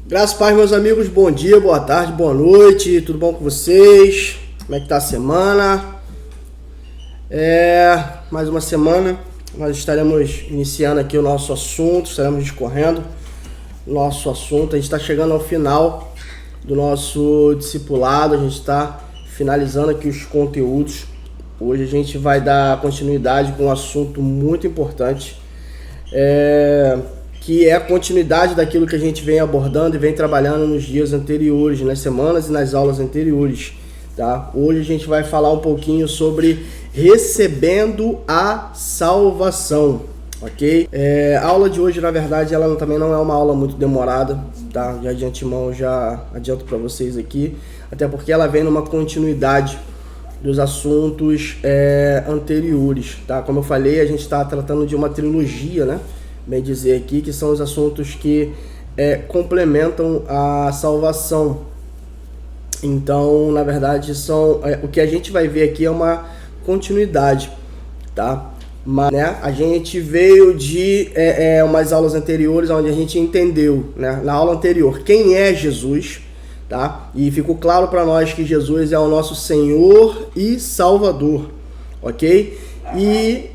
Graças a Deus, meus amigos, bom dia, boa tarde, boa noite, tudo bom com vocês? Como é que tá a semana? Mais uma semana, nós estaremos iniciando aqui o nosso assunto, estaremos discorrendo o nosso assunto. A gente está chegando ao final do nosso discipulado, a gente está finalizando aqui os conteúdos. Hoje a gente vai dar continuidade com um assunto muito importante, que é a continuidade daquilo que a gente vem abordando e vem trabalhando nos dias anteriores, nas semanas e nas aulas anteriores, tá? Hoje a gente vai falar um pouquinho sobre recebendo a salvação, ok? A aula de hoje, na verdade, ela também não é uma aula muito demorada, tá? Já de antemão, já adianto para vocês aqui, até porque ela vem numa continuidade dos assuntos anteriores, tá? Como eu falei, a gente está tratando de uma trilogia, né? Bem dizer aqui, que são os assuntos que complementam a salvação. Então, na verdade, o que a gente vai ver aqui é uma continuidade, tá? Mas, né, a gente veio de umas aulas anteriores onde a gente entendeu, né, na aula anterior, quem é Jesus, tá? E ficou claro para nós que Jesus é o nosso Senhor e Salvador, ok? E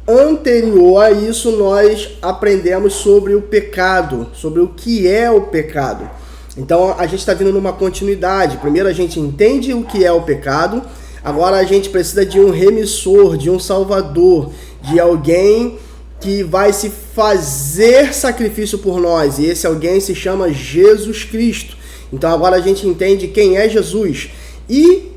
anterior a isso, nós aprendemos sobre o pecado, sobre o que é o pecado. Então, a gente está vindo numa continuidade. Primeiro a gente entende o que é o pecado, agora a gente precisa de um remissor, de um salvador, de alguém que vai se fazer sacrifício por nós, e esse alguém se chama Jesus Cristo. Então agora a gente entende quem é Jesus. E,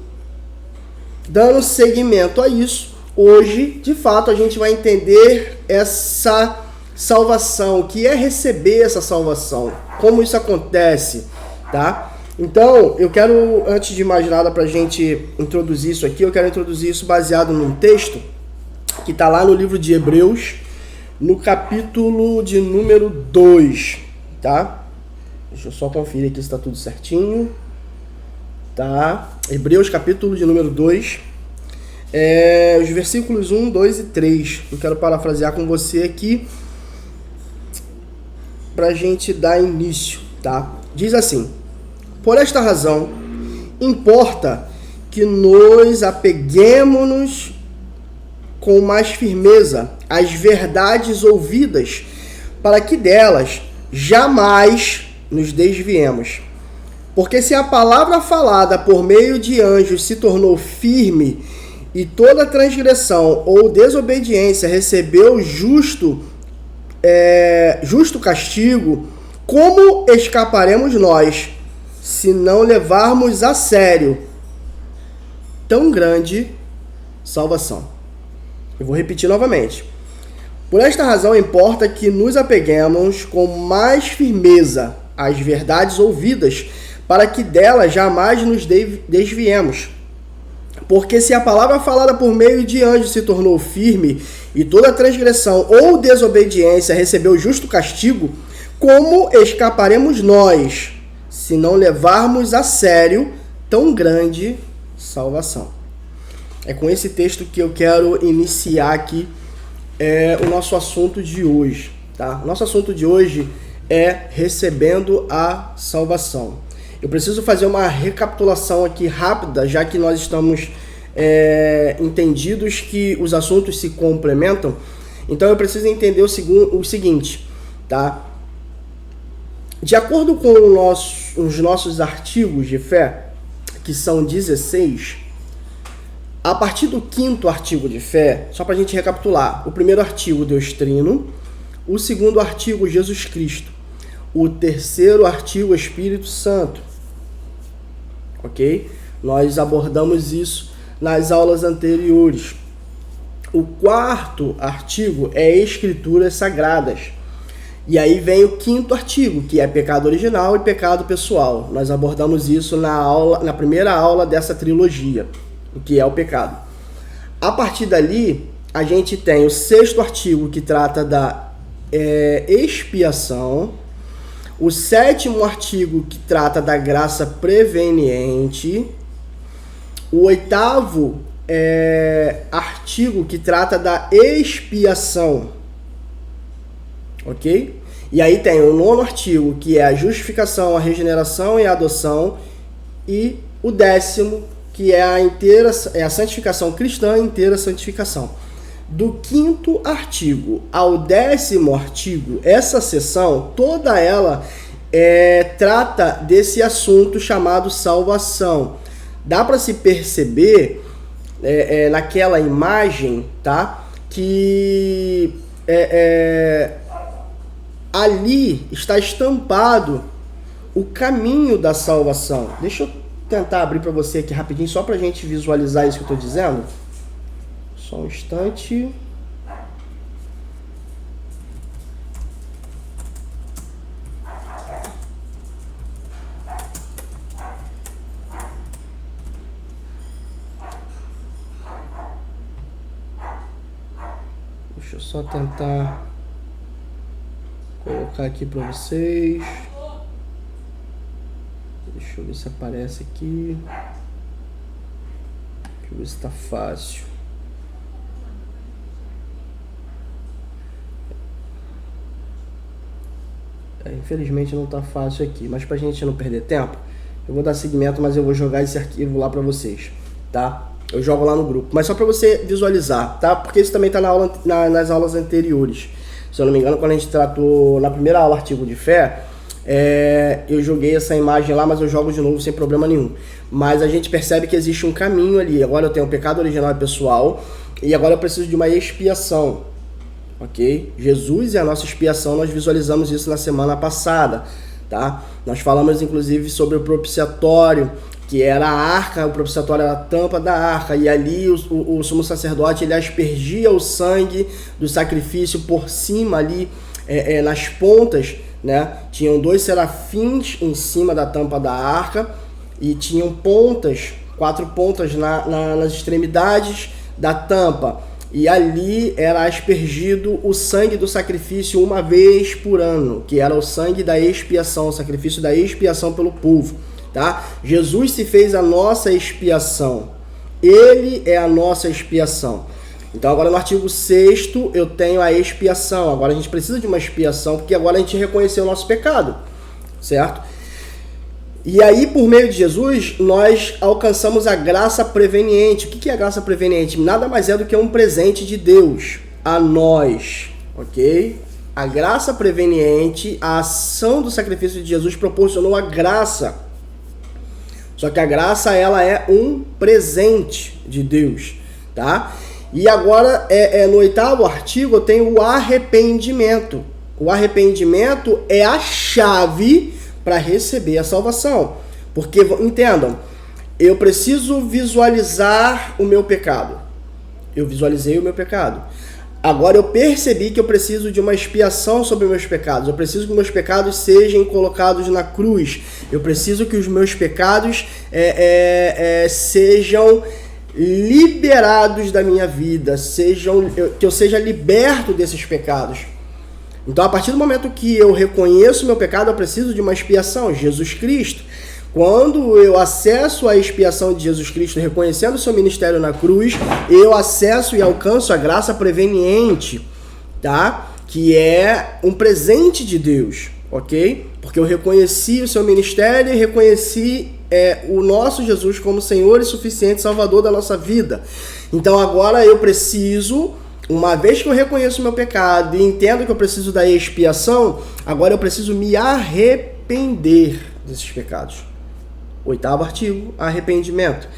dando seguimento a isso, hoje, de fato, a gente vai entender essa salvação, o que é receber essa salvação, como isso acontece, tá? Então, eu quero, antes de mais nada, para a gente introduzir isso aqui, eu quero introduzir isso baseado num texto que está lá no livro de Hebreus, no capítulo de número 2, tá? Deixa eu só conferir aqui se está tudo certinho, tá? Hebreus, capítulo de número 2, os versículos 1, 2 e 3. Eu quero parafrasear com você aqui para a gente dar início, tá? Diz assim: por esta razão, importa que nos apeguemos com mais firmeza às verdades ouvidas, para que delas jamais nos desviemos. Porque se a palavra falada por meio de anjos se tornou firme, e toda transgressão ou desobediência recebeu justo castigo, como escaparemos nós, se não levarmos a sério tão grande salvação? Eu vou repetir novamente. Por esta razão, importa que nos apeguemos com mais firmeza às verdades ouvidas, para que delas jamais nos desviemos. Porque se a palavra falada por meio de anjos se tornou firme, e toda transgressão ou desobediência recebeu justo castigo, como escaparemos nós, se não levarmos a sério tão grande salvação? É com esse texto que eu quero iniciar aqui o nosso assunto de hoje, tá? O nosso assunto de hoje é recebendo a salvação. Eu preciso fazer uma recapitulação aqui rápida, já que nós estamos entendidos que os assuntos se complementam. Então eu preciso entender o seguinte, tá? De acordo com os nossos artigos de fé, que são 16, a partir do 5º artigo de fé, só para a gente recapitular: o primeiro artigo, Deus Trino; o segundo artigo, Jesus Cristo; o terceiro artigo, Espírito Santo. Ok? Nós abordamos isso nas aulas anteriores. O 4º artigo é Escrituras Sagradas. E aí vem o 5º artigo, que é pecado original e pecado pessoal. Nós abordamos isso na primeira aula dessa trilogia, o que é o pecado. A partir dali, a gente tem o 6º artigo, que trata da expiação; o 7º artigo, que trata da graça preveniente; o 8º artigo, que trata da expiação, ok? E aí tem o 9º artigo, que é a justificação, a regeneração e a adoção, e o 10º, que é a santificação cristã e inteira santificação. Do 5º artigo ao 10º artigo, essa seção, toda ela trata desse assunto chamado salvação. Dá para se perceber naquela imagem, tá? Que ali está estampado o caminho da salvação. Deixa eu tentar abrir para você aqui rapidinho, só para a gente visualizar isso que eu estou dizendo. Só um instante. Deixa eu só tentar colocar aqui para vocês. Deixa eu ver se aparece aqui. Deixa eu ver se está fácil. Infelizmente não está fácil aqui, mas para a gente não perder tempo, eu vou dar seguimento, mas eu vou jogar esse arquivo lá para vocês, tá? Eu jogo lá no grupo, mas só para você visualizar, tá? Porque isso também está nas aulas anteriores. Se eu não me engano, quando a gente tratou na primeira aula artigo de fé, eu joguei essa imagem lá, mas eu jogo de novo sem problema nenhum. Mas a gente percebe que existe um caminho ali. Agora eu tenho o pecado original e pessoal, e agora eu preciso de uma expiação, ok? Jesus é a nossa expiação, nós visualizamos isso na semana passada, tá? Nós falamos inclusive sobre o propiciatório, que era a arca, o propiciatório era a tampa da arca, e ali o sumo sacerdote ele aspergia o sangue do sacrifício por cima ali, nas pontas, né? Tinham 2 serafins em cima da tampa da arca, e tinham 4 pontas nas extremidades da tampa, e ali era aspergido o sangue do sacrifício uma vez por ano, que era o sangue da expiação, o sacrifício da expiação pelo povo. Tá? Jesus se fez a nossa expiação. Ele é a nossa expiação. Então agora no artigo 6º eu tenho a expiação. Agora a gente precisa de uma expiação, porque agora a gente reconheceu o nosso pecado, certo? E aí por meio de Jesus nós alcançamos a graça preveniente. O que é a graça preveniente? Nada mais é do que um presente de Deus a nós, ok? A graça preveniente, a ação do sacrifício de Jesus proporcionou a graça. Só que a graça, ela é um presente de Deus, tá? E agora, no 8º artigo, eu tenho o arrependimento. O arrependimento é a chave para receber a salvação. Porque, entendam, eu preciso visualizar o meu pecado. Eu visualizei o meu pecado. Agora eu percebi que eu preciso de uma expiação sobre meus pecados. Eu preciso que meus pecados sejam colocados na cruz. Eu preciso que os meus pecados sejam liberados da minha vida. Que eu seja liberto desses pecados. Então, a partir do momento que eu reconheço o meu pecado, eu preciso de uma expiação, Jesus Cristo. Quando eu acesso a expiação de Jesus Cristo, reconhecendo o seu ministério na cruz, eu acesso e alcanço a graça preveniente, tá? Que é um presente de Deus, ok? Porque eu reconheci o seu ministério e reconheci o nosso Jesus como Senhor e suficiente Salvador da nossa vida. Então agora eu preciso, uma vez que eu reconheço o meu pecado e entendo que eu preciso da expiação, agora eu preciso me arrepender desses pecados. 8º artigo, arrependimento.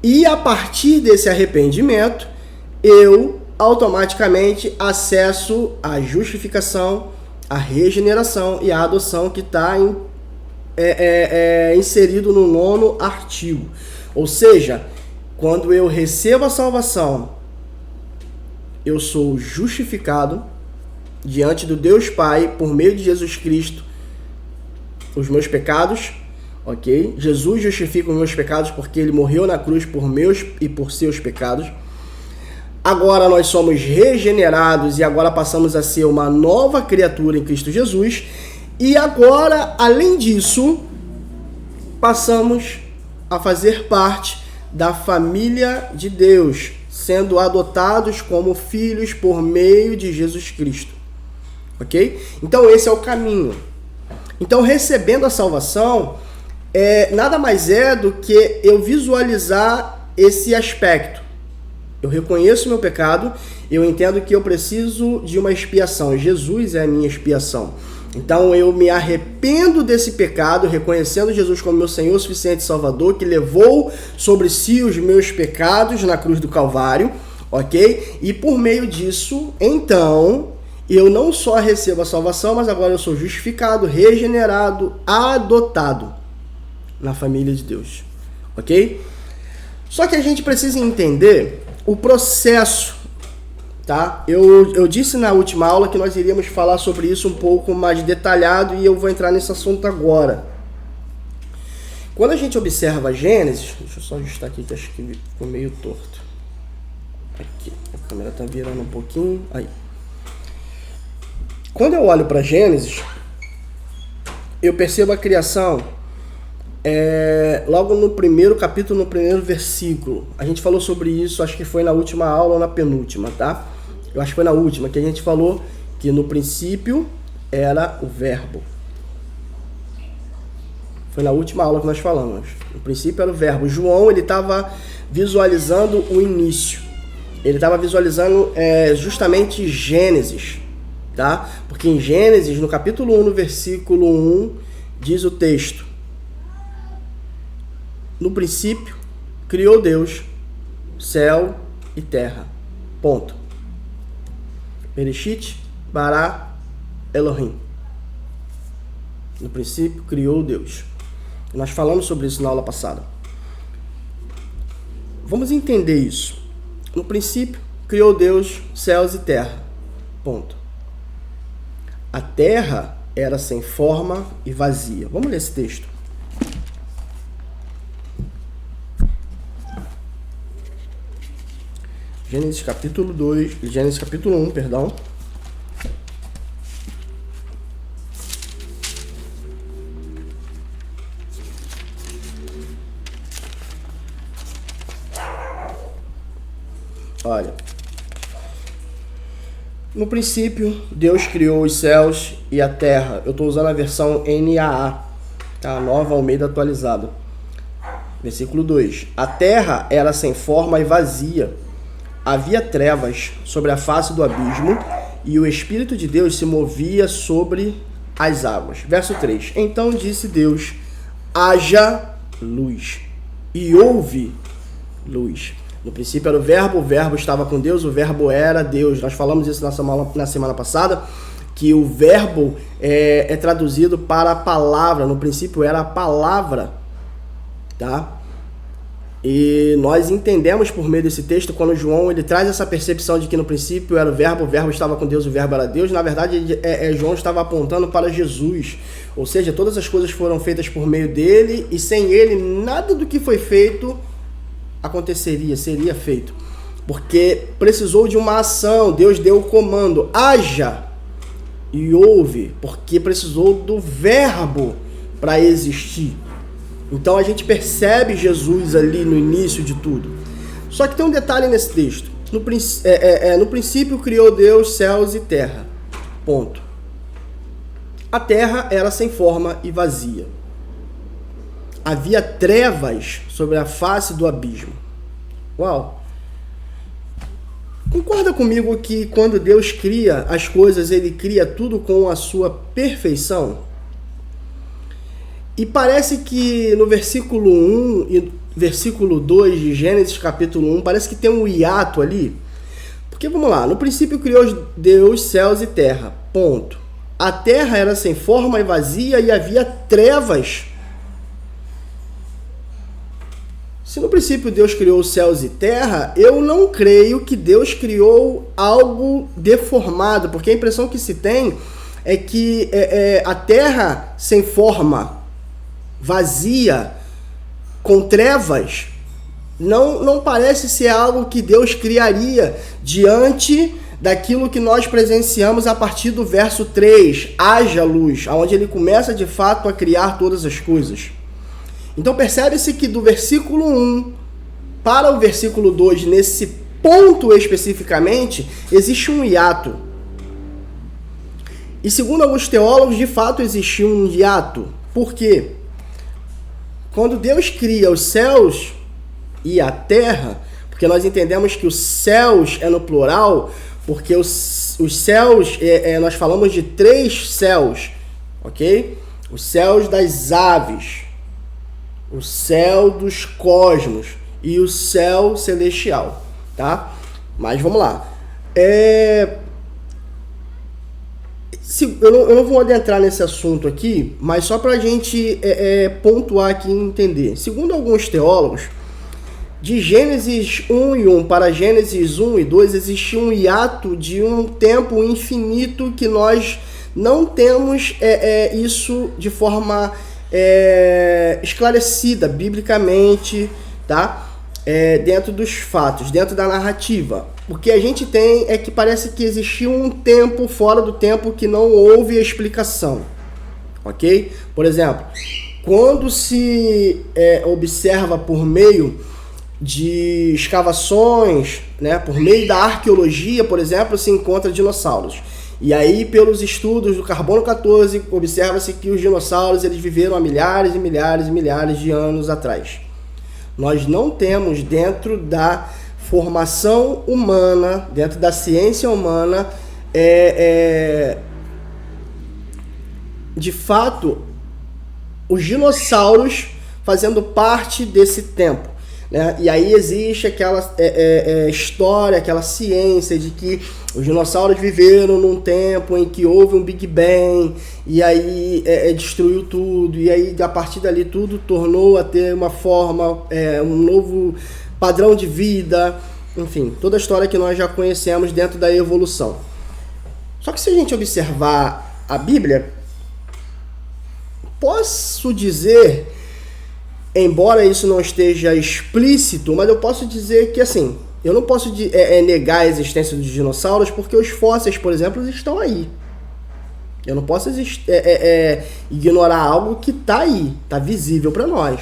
E a partir desse arrependimento, eu automaticamente acesso a justificação, a regeneração e a adoção que está inserido no 9º artigo. Ou seja, quando eu recebo a salvação, eu sou justificado diante do Deus Pai por meio de Jesus Cristo, os meus pecados, ok? Jesus justifica os meus pecados porque ele morreu na cruz por meus e por seus pecados. Agora nós somos regenerados e agora passamos a ser uma nova criatura em Cristo Jesus. E agora, além disso, passamos a fazer parte da família de Deus, sendo adotados como filhos por meio de Jesus Cristo. ok? Então esse é o caminho. Então recebendo a salvação, nada mais é do que eu visualizar esse aspecto. Eu reconheço meu pecado, eu entendo que eu preciso de uma expiação. Jesus é a minha expiação. Então eu me arrependo desse pecado, reconhecendo Jesus como meu Senhor suficiente e Salvador, que levou sobre si os meus pecados na cruz do Calvário, ok? E por meio disso, então, eu não só recebo a salvação, mas agora eu sou justificado, regenerado, adotado na família de Deus, ok? Só que a gente precisa entender o processo, tá? Eu disse na última aula que nós iríamos falar sobre isso um pouco mais detalhado e eu vou entrar nesse assunto agora. Quando a gente observa Gênesis, deixa eu só ajustar aqui que acho que ficou meio torto. Aqui, a câmera tá virando um pouquinho, aí. Quando eu olho para Gênesis, eu percebo a criação logo no primeiro capítulo, no primeiro versículo. A gente falou sobre isso, acho que foi na última aula ou na penúltima, tá? Eu acho que foi na última, que a gente falou que no princípio era o verbo. Foi na última aula que nós falamos. No princípio era o verbo. João, ele estava visualizando o início. Ele estava visualizando justamente Gênesis, tá? Porque em Gênesis, no capítulo 1, no versículo 1, diz o texto: no princípio, criou Deus céu e terra. Ponto. Bereshit, bara, Elohim. No princípio, criou Deus. Nós falamos sobre isso na aula passada. Vamos entender isso. No princípio, criou Deus céus e terra. Ponto. A terra era sem forma e vazia. Vamos ler esse texto. Gênesis capítulo 1, perdão. Olha. No princípio, Deus criou os céus e a terra. Eu estou usando a versão NAA, tá? A Nova Almeida atualizada. Versículo 2. A terra era sem forma e vazia. Havia trevas sobre a face do abismo e o Espírito de Deus se movia sobre as águas. Verso 3. Então disse Deus: haja luz. E houve luz. No princípio era o verbo estava com Deus, o verbo era Deus. Nós falamos isso na semana passada, que o verbo é traduzido para a palavra. No princípio era a palavra, tá? E nós entendemos por meio desse texto, quando João ele traz essa percepção de que no princípio era o verbo estava com Deus, o verbo era Deus. Na verdade, João estava apontando para Jesus. Ou seja, todas as coisas foram feitas por meio dele e sem ele, nada do que foi feito aconteceria, seria feito. Porque precisou de uma ação, Deus deu o comando, haja, e houve, porque precisou do verbo para existir. Então a gente percebe Jesus ali no início de tudo. Só que tem um detalhe nesse texto. No princípio criou Deus céus e terra. Ponto. A terra era sem forma e vazia. Havia trevas sobre a face do abismo. Uau! Concorda comigo que quando Deus cria as coisas, Ele cria tudo com a sua perfeição? E parece que no versículo 1 e versículo 2 de Gênesis capítulo 1, parece que tem um hiato ali. Porque vamos lá, no princípio criou Deus céus e terra. Ponto. A terra era sem forma e vazia e havia trevas. Se no princípio Deus criou os céus e terra, eu não creio que Deus criou algo deformado, porque a impressão que se tem é que a terra sem forma, vazia, com trevas, não parece ser algo que Deus criaria diante daquilo que nós presenciamos a partir do verso 3, haja luz, onde ele começa de fato a criar todas as coisas. Então percebe-se que do versículo 1 para o versículo 2, nesse ponto especificamente, existe um hiato. E segundo alguns teólogos, de fato existiu um hiato. Por quê? Quando Deus cria os céus e a terra, porque nós entendemos que os céus é no plural, porque os céus, nós falamos de 3 céus, ok? Os céus das aves, o céu dos cosmos e o céu celestial, tá? Mas vamos lá. Eu não vou adentrar nesse assunto aqui, mas só para a gente pontuar aqui e entender. Segundo alguns teólogos, de Gênesis 1 e 1 para Gênesis 1 e 2, existe um hiato de um tempo infinito que nós não temos isso de forma esclarecida, biblicamente, tá? Dentro dos fatos, dentro da narrativa. O que a gente tem é que parece que existiu um tempo fora do tempo que não houve explicação, ok? Por exemplo, quando se observa por meio de escavações, né, por meio da arqueologia, por exemplo, se encontra dinossauros. E aí, pelos estudos do carbono 14, observa-se que os dinossauros eles viveram há milhares e milhares e milhares de anos atrás. Nós não temos dentro da formação humana, dentro da ciência humana, de fato, os dinossauros fazendo parte desse tempo, né? E aí existe aquela história, aquela ciência de que os dinossauros viveram num tempo em que houve um Big Bang, e aí destruiu tudo, e aí a partir dali tudo tornou a ter uma forma, um novo padrão de vida, enfim, toda a história que nós já conhecemos dentro da evolução. Só que se a gente observar a Bíblia, posso dizer, embora isso não esteja explícito, mas eu posso dizer que, assim, eu não posso negar a existência dos dinossauros porque os fósseis, por exemplo, estão aí. Eu não posso ignorar algo que está aí, está visível para nós.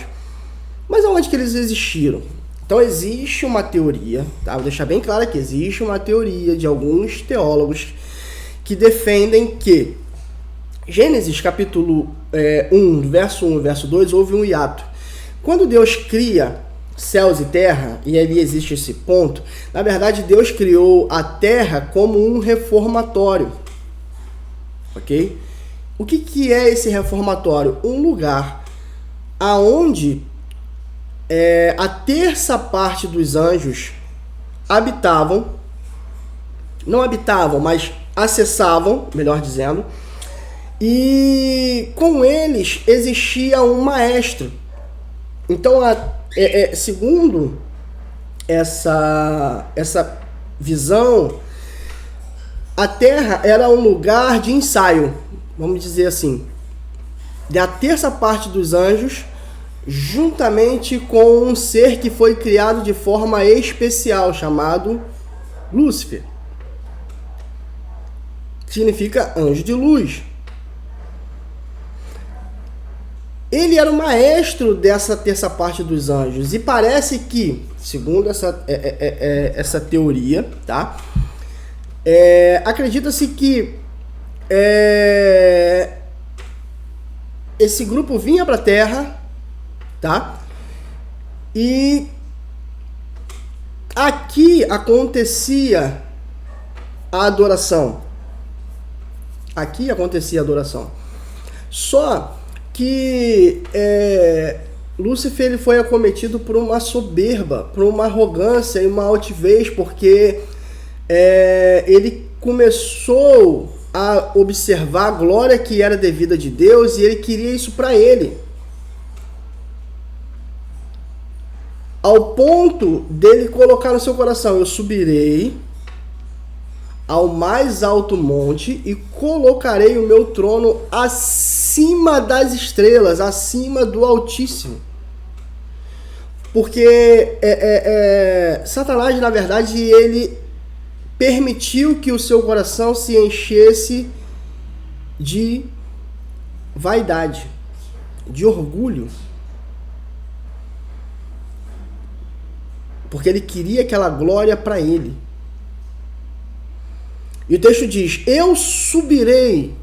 Mas aonde que eles existiram? Então existe uma teoria, tá? Vou deixar bem claro que existe uma teoria de alguns teólogos que defendem que Gênesis capítulo 1, verso 1 e verso 2, houve um hiato. Quando Deus cria céus e terra, e ali existe esse ponto, na verdade Deus criou a terra como um reformatório, ok? O que é esse reformatório? Um lugar aonde a terça parte dos anjos não habitavam, mas acessavam, melhor dizendo, e com eles existia um maestro. Então, segundo essa visão, a Terra era um lugar de ensaio, vamos dizer assim, da terça parte dos anjos, juntamente com um ser que foi criado de forma especial, chamado Lúcifer. Significa anjo de luz. Ele era o maestro dessa terça parte dos anjos. E parece que, segundo essa teoria, tá? Acredita-se que esse grupo vinha para a Terra, tá? E aqui acontecia a adoração. Só que Lúcifer ele foi acometido por uma soberba, por uma arrogância e uma altivez, porque ele começou a observar a glória que era devida de Deus e ele queria isso para ele. Ao ponto dele colocar no seu coração: eu subirei ao mais alto monte e colocarei o meu trono acima das estrelas, acima do Altíssimo. Porque Satanás, na verdade, ele permitiu que o seu coração se enchesse de vaidade, de orgulho. Porque ele queria aquela glória para ele. E o texto diz: eu subirei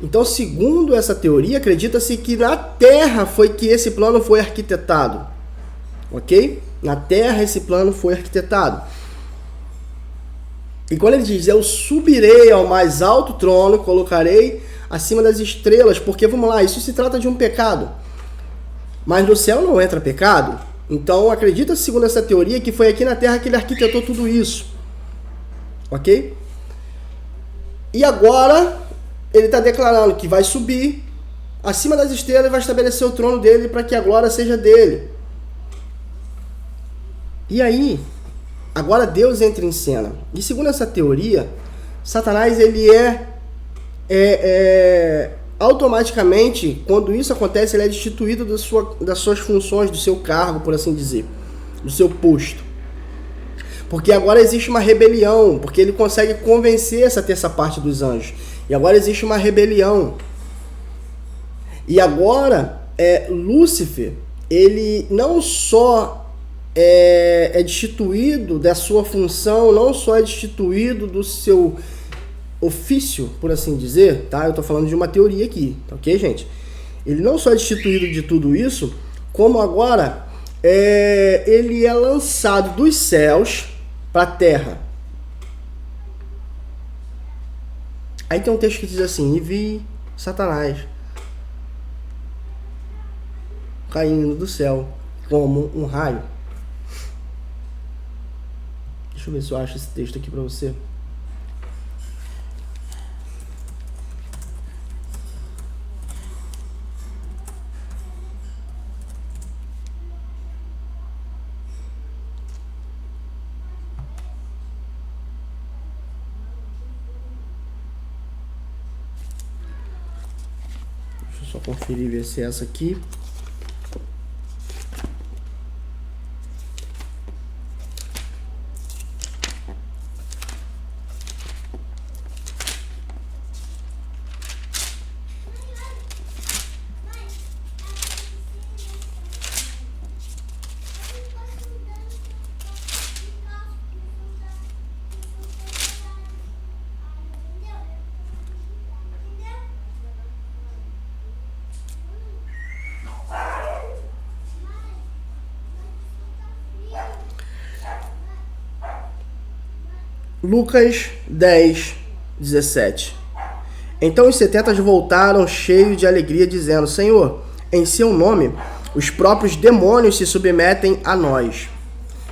Então, segundo essa teoria, acredita-se que na Terra foi que esse plano foi arquitetado. Ok? Na Terra esse plano foi arquitetado. E quando ele diz, eu subirei ao mais alto trono, colocarei acima das estrelas, porque, vamos lá, isso se trata de um pecado. Mas no céu não entra pecado. Então, acredita, segundo essa teoria, que foi aqui na Terra que ele arquitetou tudo isso. Ok? E agora, ele está declarando que vai subir acima das estrelas e vai estabelecer o trono dele para que a glória seja dele. E aí, agora Deus entra em cena. E segundo essa teoria, Satanás, ele automaticamente, quando isso acontece, ele é destituído das suas funções, do seu cargo, por assim dizer, do seu posto. Porque agora existe uma rebelião, porque ele consegue convencer essa terça parte dos anjos. E agora existe uma rebelião. E agora, Lúcifer, ele não só é destituído da sua função, não só é destituído do seu ofício, por assim dizer, tá? Eu tô falando de uma teoria aqui, tá ok, gente? Ele não só é destituído de tudo isso, como agora ele é lançado dos céus para a terra. Aí tem um texto que diz assim, e vi Satanás caindo do céu como um raio. Deixa eu ver se eu acho esse texto aqui para você. Deixa eu só conferir, ver se é essa aqui. Lucas 10, 17. Então os 70 voltaram cheios de alegria, dizendo, Senhor, em seu nome, os próprios demônios se submetem a nós.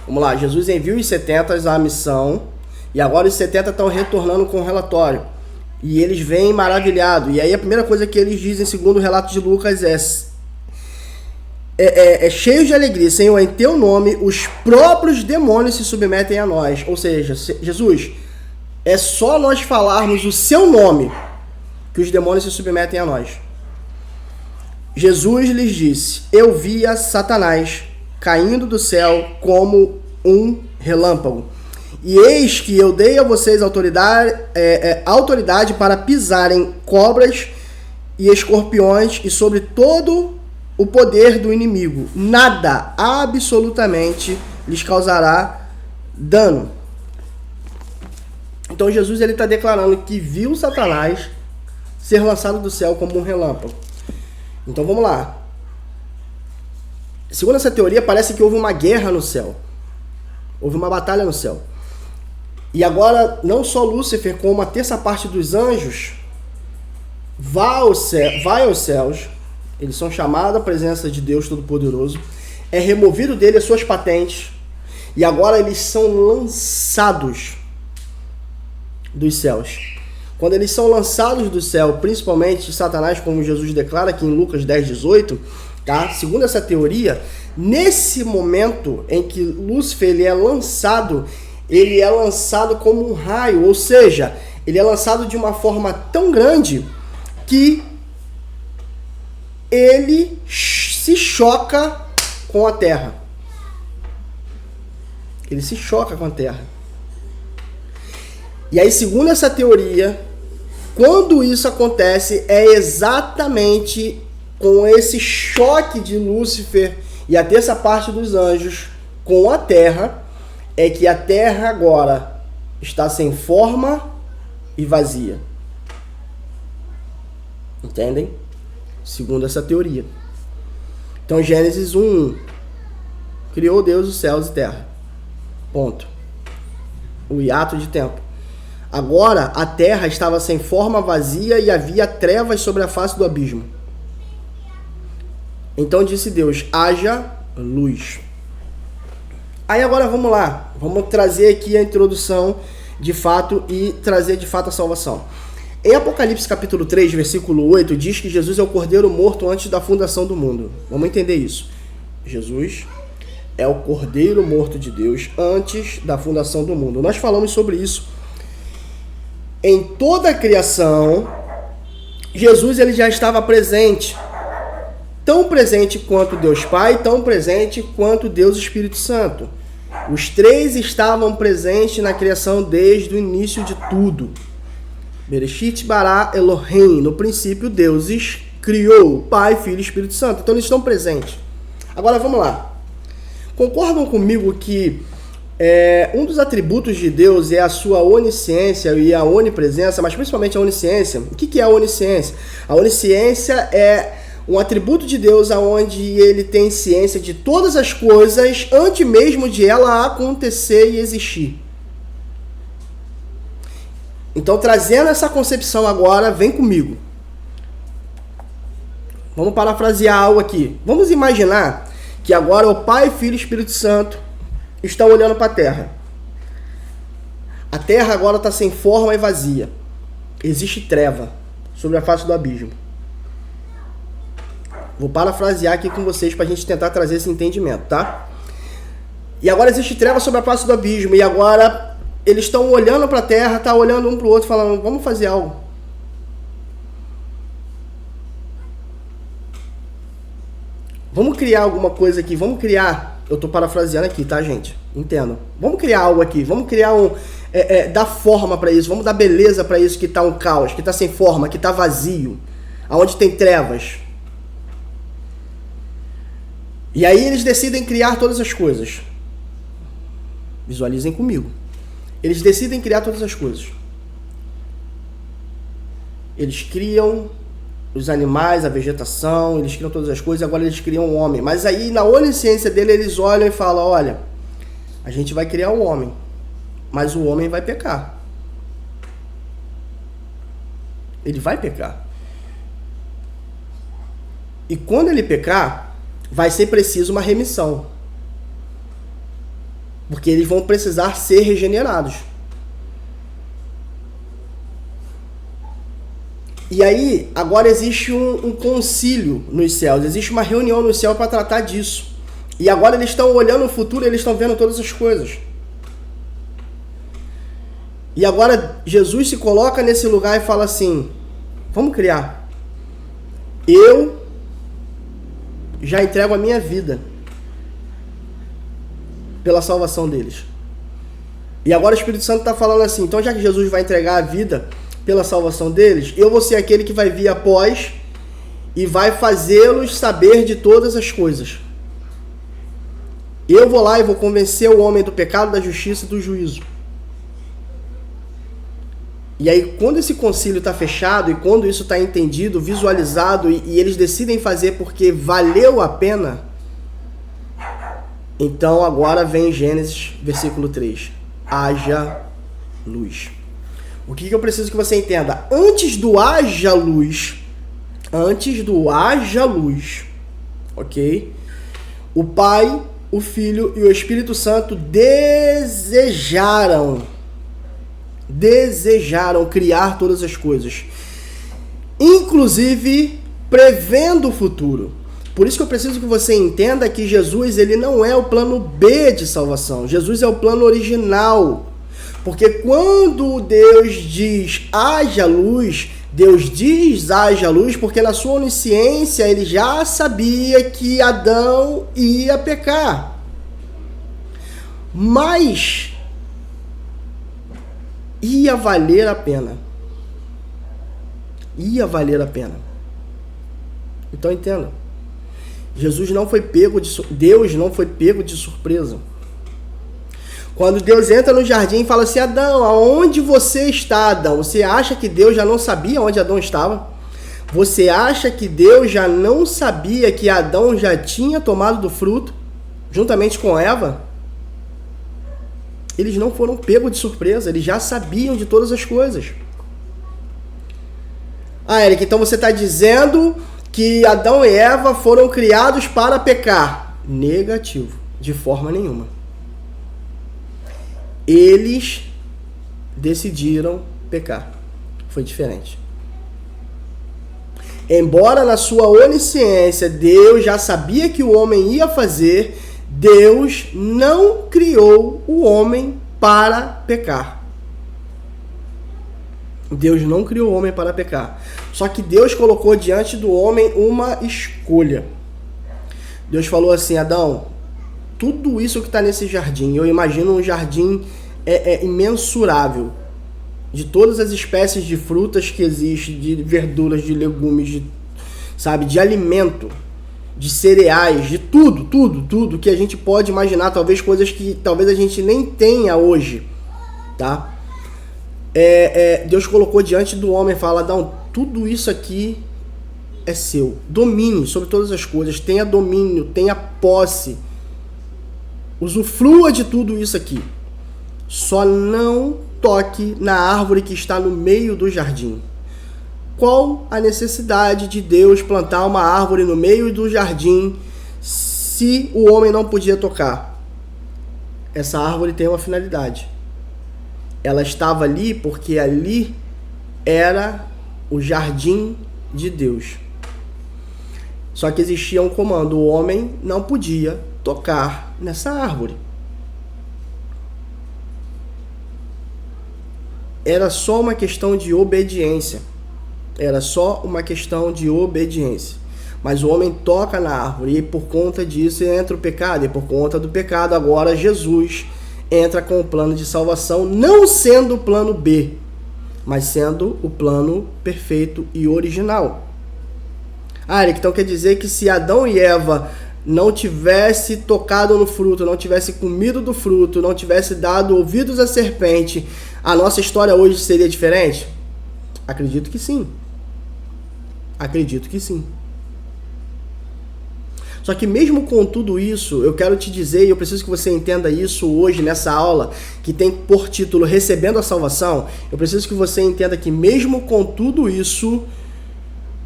Vamos lá, Jesus enviou os 70 à missão, e agora os 70 estão retornando com o relatório. E eles vêm maravilhados. E aí a primeira coisa que eles dizem, segundo o relato de Lucas, cheios de alegria, Senhor, em teu nome, os próprios demônios se submetem a nós. Ou seja, Jesus, é só nós falarmos o seu nome que os demônios se submetem a nós. Jesus lhes disse, eu via Satanás caindo do céu como um relâmpago. E eis que eu dei a vocês autoridade para pisarem cobras e escorpiões e sobre todo o poder do inimigo. Nada, absolutamente, lhes causará dano. Então Jesus está declarando que viu Satanás ser lançado do céu como um relâmpago. Então vamos lá. Segundo essa teoria, parece que houve uma guerra no céu. Houve uma batalha no céu. E agora, não só Lúcifer, como uma terça parte dos anjos vai aos céus. Eles são chamados à presença de Deus Todo-Poderoso. É removido dele as suas patentes. E agora eles são lançados dos céus. Quando eles são lançados do céu, principalmente Satanás, como Jesus declara aqui em Lucas 10, 18, tá? Segundo essa teoria, nesse momento em que Lúcifer ele é lançado como um raio. Ou seja, ele é lançado de uma forma tão grande que ele se choca com a terra. Ele se choca com a terra. E aí, segundo essa teoria, quando isso acontece, é exatamente com esse choque de Lúcifer e a terça parte dos anjos com a terra, é que a terra agora está sem forma e vazia. Entendem? Segundo essa teoria. Então, Gênesis 1:1. Criou Deus os céus e terra. Ponto. O hiato de tempo. Agora, a terra estava sem forma, vazia, e havia trevas sobre a face do abismo. Então disse Deus, haja luz. Aí agora vamos lá. Vamos trazer aqui a introdução de fato e trazer de fato a salvação. Em Apocalipse capítulo 3, versículo 8, diz que Jesus é o cordeiro morto antes da fundação do mundo. Vamos entender isso. Jesus é o cordeiro morto de Deus antes da fundação do mundo. Nós falamos sobre isso. Em toda a criação, Jesus ele já estava presente. Tão presente quanto Deus Pai, tão presente quanto Deus Espírito Santo. Os três estavam presentes na criação desde o início de tudo. Bereshit bara Elohim. No princípio, Deus criou Pai, Filho e Espírito Santo. Então eles estão presentes. Agora vamos lá. Concordam comigo que um dos atributos de Deus é a sua onisciência e a onipresença, mas principalmente a onisciência? O que é a onisciência? A onisciência é um atributo de Deus onde ele tem ciência de todas as coisas antes mesmo de ela acontecer e existir. Então, trazendo essa concepção agora, vem comigo. Vamos parafrasear algo aqui. Vamos imaginar que agora o Pai, Filho e Espírito Santo estão olhando para a Terra. A Terra agora está sem forma e vazia. Existe treva sobre a face do abismo. Vou parafrasear aqui com vocês para a gente tentar trazer esse entendimento, tá? E agora existe treva sobre a face do abismo. E agora eles estão olhando para a Terra, tá olhando um para o outro, falando, vamos fazer algo. Vamos criar alguma coisa aqui, vamos criar... Eu estou parafraseando aqui, tá, gente? Entendo. Vamos criar algo aqui, vamos criar dar forma para isso, vamos dar beleza para isso que está um caos, que está sem forma, que está vazio, aonde tem trevas. E aí eles decidem criar todas as coisas. Visualizem comigo. Eles decidem criar todas as coisas. Eles criam os animais, a vegetação, eles criam todas as coisas, agora eles criam o homem. Mas aí, na onisciência dele, eles olham e falam, olha, a gente vai criar o homem, mas o homem vai pecar. Ele vai pecar. E quando ele pecar, vai ser preciso uma remissão. Porque eles vão precisar ser regenerados. E aí, agora existe um concílio nos céus, existe uma reunião no céu para tratar disso. E agora eles estão olhando o futuro, eles estão vendo todas as coisas. E agora Jesus se coloca nesse lugar e fala assim, vamos criar. Eu já entrego a minha vida pela salvação deles. E agora o Espírito Santo está falando assim, então já que Jesus vai entregar a vida pela salvação deles, eu vou ser aquele que vai vir após e vai fazê-los saber de todas as coisas. Eu vou lá e vou convencer o homem do pecado, da justiça e do juízo. E aí, quando esse concílio está fechado e quando isso está entendido, visualizado e eles decidem fazer porque valeu a pena, então agora vem Gênesis, versículo 3. Haja luz. O que eu preciso que você entenda? Antes do haja luz, ok? O Pai, o Filho e o Espírito Santo desejaram criar todas as coisas, inclusive prevendo o futuro. Por isso que eu preciso que você entenda que Jesus ele não é o plano B de salvação. Jesus é o plano original. Porque quando Deus diz haja luz, Deus diz haja luz porque na sua onisciência ele já sabia que Adão ia pecar. Mas ia valer a pena. Ia valer a pena. Então entenda. Deus não foi pego de surpresa. Quando Deus entra no jardim e fala assim, Adão, aonde você está, Adão? Você acha que Deus já não sabia onde Adão estava? Você acha que Deus já não sabia que Adão já tinha tomado do fruto, juntamente com Eva? Eles não foram pegos de surpresa, eles já sabiam de todas as coisas. Ah, Eric, então você está dizendo que Adão e Eva foram criados para pecar? Negativo, de forma nenhuma. Eles decidiram pecar. Foi diferente. Embora na sua onisciência Deus já sabia que o homem ia fazer, Deus não criou o homem para pecar. Deus não criou o homem para pecar. Só que Deus colocou diante do homem uma escolha. Deus falou assim: Adão, tudo isso que está nesse jardim, eu imagino um jardim imensurável, de todas as espécies de frutas que existem, de verduras, de legumes, de alimento, de cereais, de tudo que a gente pode imaginar, talvez coisas que talvez a gente nem tenha hoje, tá? Deus colocou diante do homem e fala: Adão, tudo isso aqui é seu, domine sobre todas as coisas, tenha domínio, tenha posse, usufrua de tudo isso aqui, só não toque na árvore que está no meio do jardim. Qual a necessidade de Deus plantar uma árvore no meio do jardim se o homem não podia tocar? Essa árvore tem uma finalidade. Ela estava ali porque ali era o jardim de Deus. Só que existia um comando: o homem não podia tocar nessa árvore. Era só uma questão de obediência. Era só uma questão de obediência. Mas o homem toca na árvore e por conta disso entra o pecado. E por conta do pecado agora Jesus entra com o plano de salvação, não sendo o plano B, mas sendo o plano perfeito e original. Ah, Eric, então quer dizer que se Adão e Eva não tivesse tocado no fruto, não tivesse comido do fruto, não tivesse dado ouvidos à serpente, a nossa história hoje seria diferente? Acredito que sim. Acredito que sim. Só que mesmo com tudo isso, eu quero te dizer, e eu preciso que você entenda isso hoje nessa aula, que tem por título Recebendo a Salvação, eu preciso que você entenda que mesmo com tudo isso,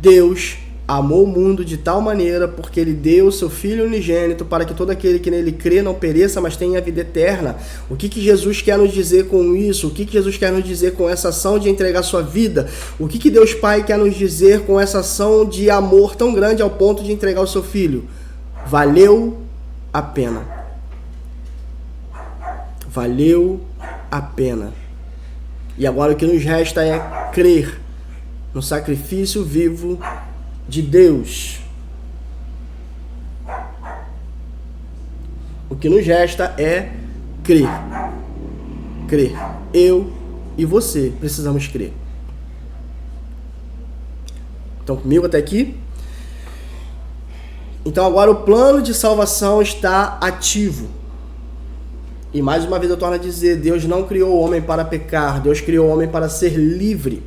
Deus amou o mundo de tal maneira porque Ele deu o seu Filho unigênito para que todo aquele que nele crê não pereça, mas tenha a vida eterna. O que Jesus quer nos dizer com isso? O que Jesus quer nos dizer com essa ação de entregar sua vida? O que Deus Pai quer nos dizer com essa ação de amor tão grande ao ponto de entregar o seu Filho? Valeu a pena. Valeu a pena. E agora o que nos resta é crer no sacrifício vivo de Deus. O que nos resta é crer. Crer. Eu e você precisamos crer. Estão comigo até aqui? Então agora o plano de salvação está ativo. E mais uma vez eu torno a dizer, Deus não criou o homem para pecar, Deus criou o homem para ser livre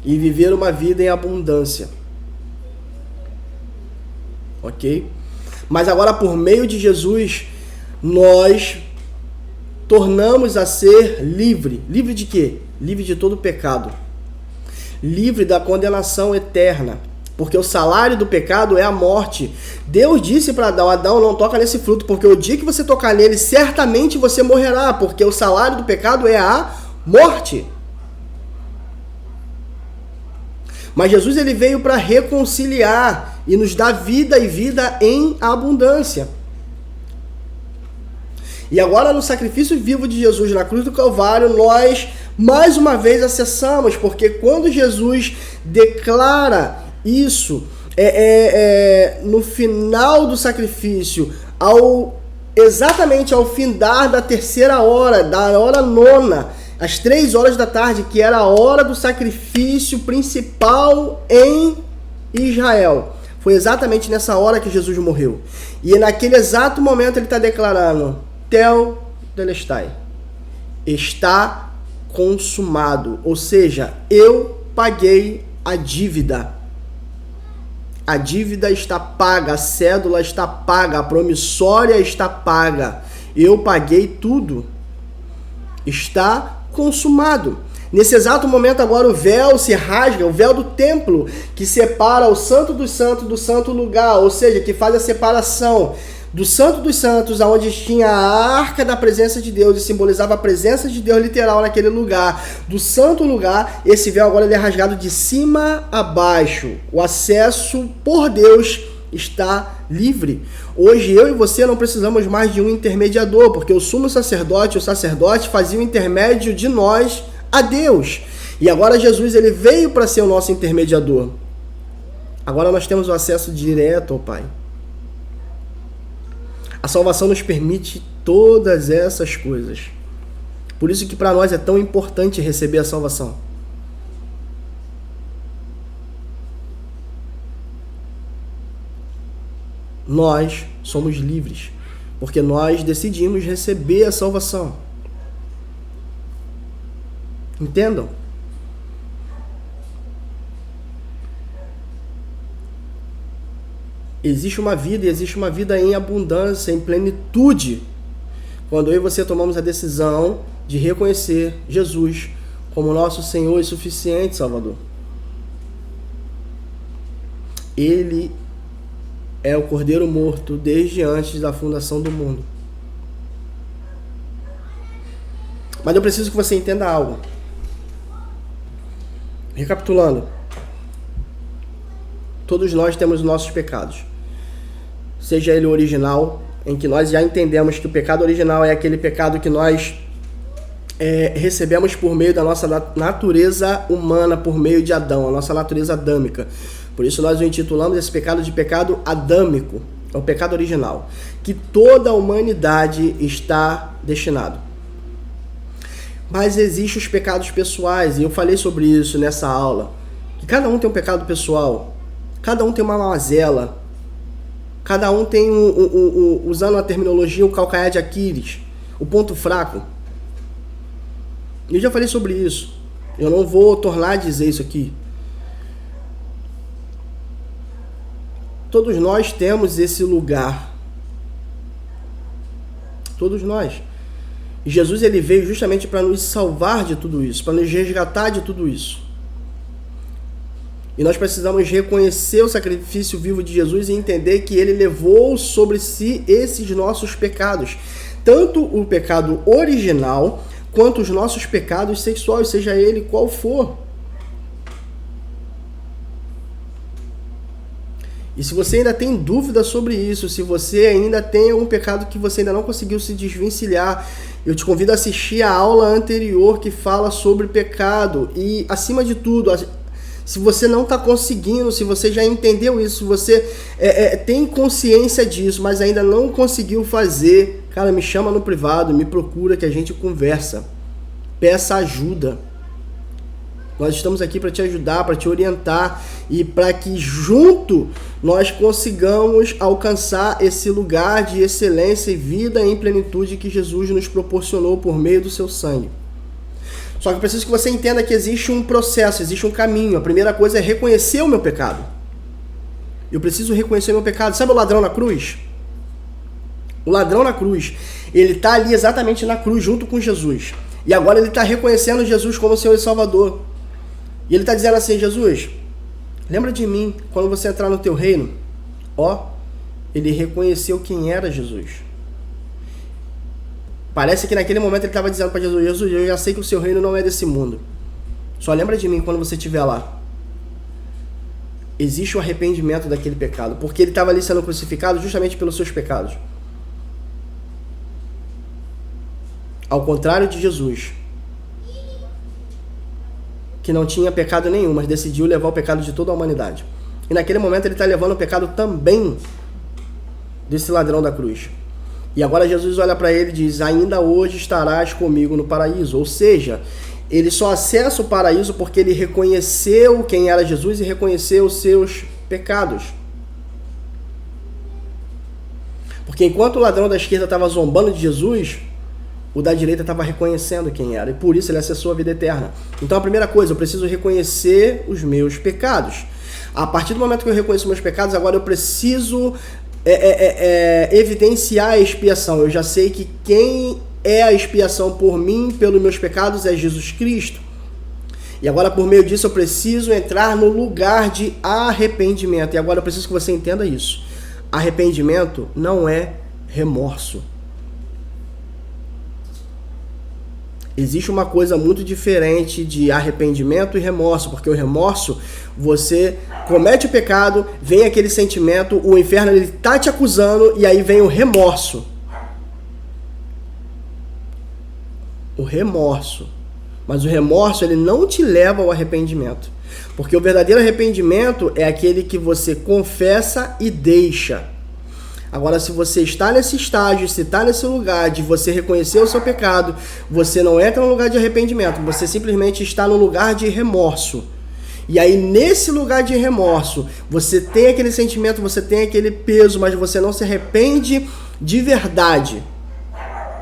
e viver uma vida em abundância. Ok? Mas agora por meio de Jesus, nós tornamos a ser livre. Livre de quê? Livre de todo pecado. Livre da condenação eterna. Porque o salário do pecado é a morte. Deus disse para Adão: Adão, não toca nesse fruto, porque o dia que você tocar nele, certamente você morrerá, porque o salário do pecado é a morte. Mas Jesus ele veio para reconciliar e nos dar vida e vida em abundância. E agora no sacrifício vivo de Jesus na cruz do Calvário, nós mais uma vez acessamos, porque quando Jesus declara isso, no final do sacrifício, exatamente ao findar da terceira hora, da hora nona, às 3 horas da tarde, que era a hora do sacrifício principal em Israel. Foi exatamente nessa hora que Jesus morreu. E naquele exato momento ele está declarando: Tel Telestai, está consumado. Ou seja, eu paguei a dívida. A dívida está paga, a cédula está paga, a promissória está paga. Eu paguei tudo. Está consumado. Nesse exato momento agora o véu se rasga, o véu do templo, que separa o santo dos santos do santo lugar, ou seja, que faz a separação do santo dos santos, onde tinha a arca da presença de Deus e simbolizava a presença de Deus literal naquele lugar, do santo lugar. Esse véu agora ele é rasgado de cima a baixo. O acesso por Deus está livre. Hoje eu e você não precisamos mais de um intermediador, porque o sumo sacerdote, o sacerdote fazia o intermédio de nós a Deus. E agora Jesus ele veio para ser o nosso intermediador. Agora nós temos o acesso direto ao Pai. A salvação nos permite todas essas coisas. Por isso que para nós é tão importante receber a salvação. Nós somos livres, porque nós decidimos receber a salvação. Entendam? Existe uma vida e existe uma vida em abundância, em plenitude, quando eu e você tomamos a decisão de reconhecer Jesus como nosso Senhor e suficiente Salvador. Ele é o Cordeiro morto desde antes da fundação do mundo. Mas eu preciso que você entenda algo. Recapitulando, todos nós temos nossos pecados. Seja ele original, em que nós já entendemos que o pecado original é aquele pecado que nós recebemos por meio da nossa natureza humana, por meio de Adão, a nossa natureza adâmica. Por isso nós o intitulamos esse pecado de pecado adâmico, é o pecado original, que toda a humanidade está destinado. Mas existem os pecados pessoais, e eu falei sobre isso nessa aula, que cada um tem um pecado pessoal, cada um tem uma mazela, cada um tem, usando a terminologia, o calcanhar de Aquiles, o ponto fraco. Eu já falei sobre isso, eu não vou tornar a dizer isso aqui. Todos nós temos esse lugar, todos nós. E Jesus ele veio justamente para nos salvar de tudo isso, para nos resgatar de tudo isso. E nós precisamos reconhecer o sacrifício vivo de Jesus e entender que ele levou sobre si esses nossos pecados. Tanto o pecado original, quanto os nossos pecados sexuais, seja ele qual for. E se você ainda tem dúvida sobre isso, se você ainda tem algum pecado que você ainda não conseguiu se desvencilhar, eu te convido a assistir a aula anterior que fala sobre pecado. E, acima de tudo, se você não está conseguindo, se você já entendeu isso, se você tem consciência disso, mas ainda não conseguiu fazer, cara, me chama no privado, me procura que a gente conversa. Peça ajuda. Nós estamos aqui para te ajudar, para te orientar e para que junto nós consigamos alcançar esse lugar de excelência e vida em plenitude que Jesus nos proporcionou por meio do seu sangue. Só que eu preciso que você entenda que existe um processo, existe um caminho. A primeira coisa é reconhecer o meu pecado. Eu preciso reconhecer o meu pecado. Sabe o ladrão na cruz? O ladrão na cruz, ele está ali exatamente na cruz junto com Jesus. E agora ele está reconhecendo Jesus como Senhor e Salvador. E ele está dizendo assim: Jesus, lembra de mim quando você entrar no teu reino. Ele reconheceu quem era Jesus. Parece que naquele momento ele estava dizendo para Jesus: Jesus, eu já sei que o seu reino não é desse mundo. Só lembra de mim quando você estiver lá. Existe o arrependimento daquele pecado, porque ele estava ali sendo crucificado justamente pelos seus pecados. Ao contrário de Jesus, que não tinha pecado nenhum, mas decidiu levar o pecado de toda a humanidade. E naquele momento ele está levando o pecado também desse ladrão da cruz. E agora Jesus olha para ele e diz: ainda hoje estarás comigo no paraíso. Ou seja, ele só acessa o paraíso porque ele reconheceu quem era Jesus e reconheceu os seus pecados. Porque enquanto o ladrão da esquerda estava zombando de Jesus, o da direita estava reconhecendo quem era, e por isso ele acessou a vida eterna. Então a primeira coisa, eu preciso reconhecer os meus pecados. A partir do momento que eu reconheço meus pecados, agora eu preciso evidenciar a expiação. Eu já sei que quem é a expiação por mim, pelos meus pecados, é Jesus Cristo. E agora, por meio disso, eu preciso entrar no lugar de arrependimento. E agora eu preciso que você entenda isso. Arrependimento não é remorso. Existe uma coisa muito diferente de arrependimento e remorso, porque o remorso, você comete o pecado, vem aquele sentimento, o inferno ele tá te acusando e aí vem o remorso. O remorso. Mas o remorso ele não te leva ao arrependimento, porque o verdadeiro arrependimento é aquele que você confessa e deixa. Agora, se você está nesse estágio, se está nesse lugar de você reconhecer o seu pecado, você não entra no lugar de arrependimento, você simplesmente está no lugar de remorso. E aí, nesse lugar de remorso, você tem aquele sentimento, você tem aquele peso, mas você não se arrepende de verdade.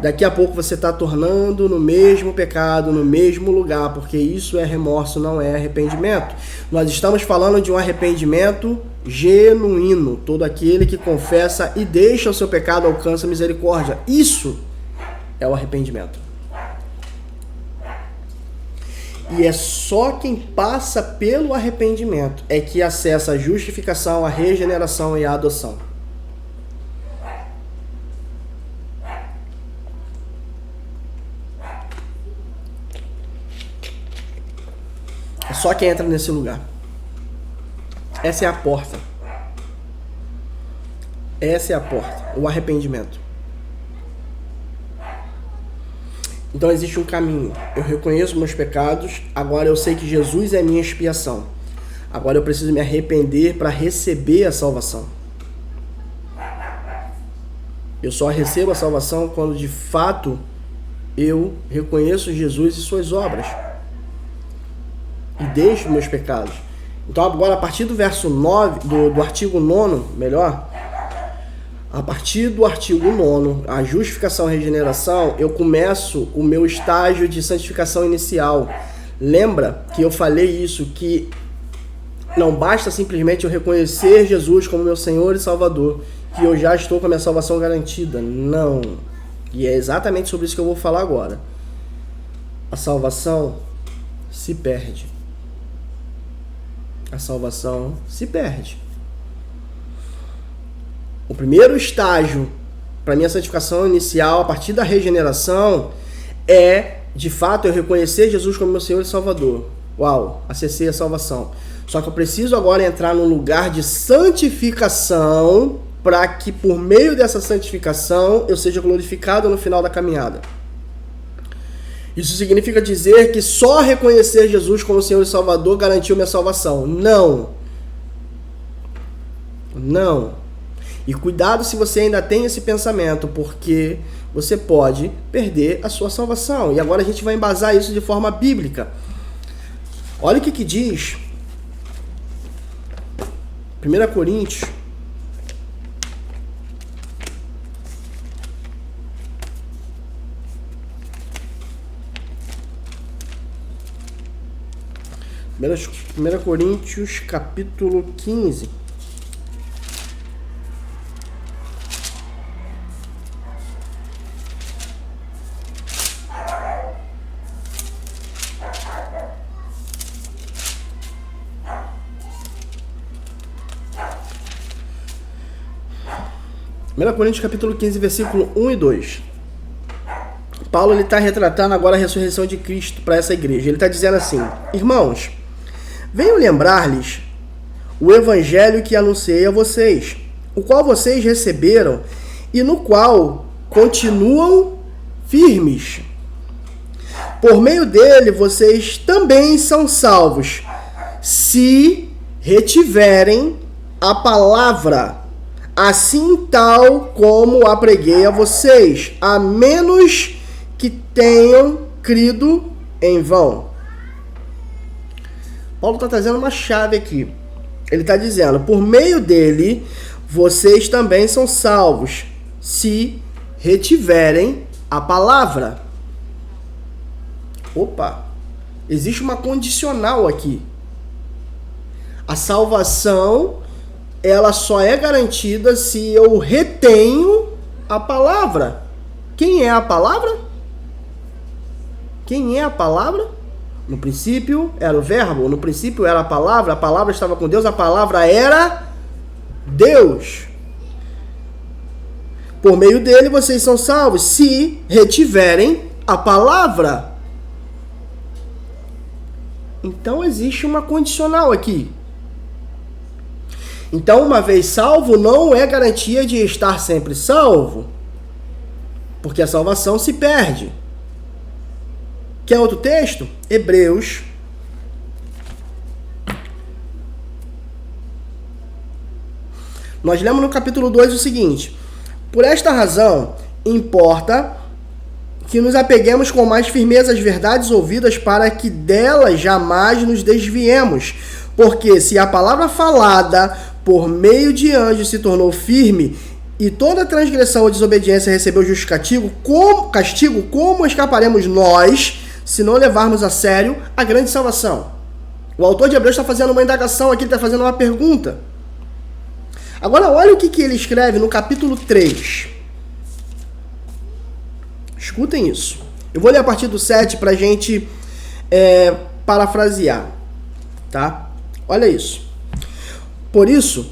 Daqui a pouco você está tornando no mesmo pecado, no mesmo lugar, porque isso é remorso, não é arrependimento. Nós estamos falando de um arrependimento genuíno. Todo aquele que confessa e deixa o seu pecado alcança a misericórdia. Isso é o arrependimento. E é só quem passa pelo arrependimento é que acessa a justificação, a regeneração e a adoção. É só quem entra nesse lugar. Essa é a porta. Essa é a porta. O arrependimento. Então existe um caminho. Eu reconheço meus pecados. Agora eu sei que Jesus é a minha expiação. Agora eu preciso me arrepender para receber a salvação. Eu só recebo a salvação quando de fato eu reconheço Jesus e suas obras. E deixo meus pecados. Então agora a partir do verso 9, do artigo 9, melhor, a partir do artigo 9, a justificação e regeneração, eu começo o meu estágio de santificação inicial. Lembra que eu falei isso, que não basta simplesmente eu reconhecer Jesus como meu Senhor e Salvador, que eu já estou com a minha salvação garantida. Não. E é exatamente sobre isso que eu vou falar agora. A salvação se perde. A salvação se perde. O primeiro estágio para minha santificação inicial, a partir da regeneração, é, de fato, eu reconhecer Jesus como meu Senhor e Salvador. Uau, acessei a salvação. Só que eu preciso agora entrar num lugar de santificação para que, por meio dessa santificação, eu seja glorificado no final da caminhada. Isso significa dizer que só reconhecer Jesus como Senhor e Salvador garantiu minha salvação. Não. Não. E cuidado se você ainda tem esse pensamento, porque você pode perder a sua salvação. E agora a gente vai embasar isso de forma bíblica. Olha o que diz 1 Coríntios. Primeira Coríntios, capítulo 15. Primeira Coríntios, capítulo 15, versículo 1 e 2. Paulo está retratando agora a ressurreição de Cristo para essa igreja. Ele está dizendo assim: irmãos, venho lembrar-lhes o evangelho que anunciei a vocês, o qual vocês receberam e no qual continuam firmes. Por meio dele, vocês também são salvos, se retiverem a palavra, assim tal como a preguei a vocês, a menos que tenham crido em vão. Paulo está trazendo uma chave aqui. Ele está dizendo, por meio dele, vocês também são salvos, se retiverem a palavra. Opa! Existe uma condicional aqui. A salvação, ela só é garantida se eu retenho a palavra. Quem é a palavra? Quem é a palavra? No princípio era o verbo, no princípio era a palavra estava com Deus, a palavra era Deus. Por meio dele vocês são salvos, se retiverem a palavra. Então existe uma condicional aqui. Então, uma vez salvo, não é garantia de estar sempre salvo, porque a salvação se perde. Quer outro texto? Hebreus. Nós lemos no capítulo 2 o seguinte: por esta razão, importa que nos apeguemos com mais firmeza às verdades ouvidas, para que delas jamais nos desviemos. Porque se a palavra falada por meio de anjos se tornou firme, e toda transgressão ou desobediência recebeu justo castigo, como escaparemos nós, se não levarmos a sério a grande salvação? O autor de Hebreus está fazendo uma indagação aqui, ele está fazendo uma pergunta. Agora, olha o que ele escreve no capítulo 3. Escutem isso. Eu vou ler a partir do 7 para a gente parafrasear. Tá? Olha isso. Por isso,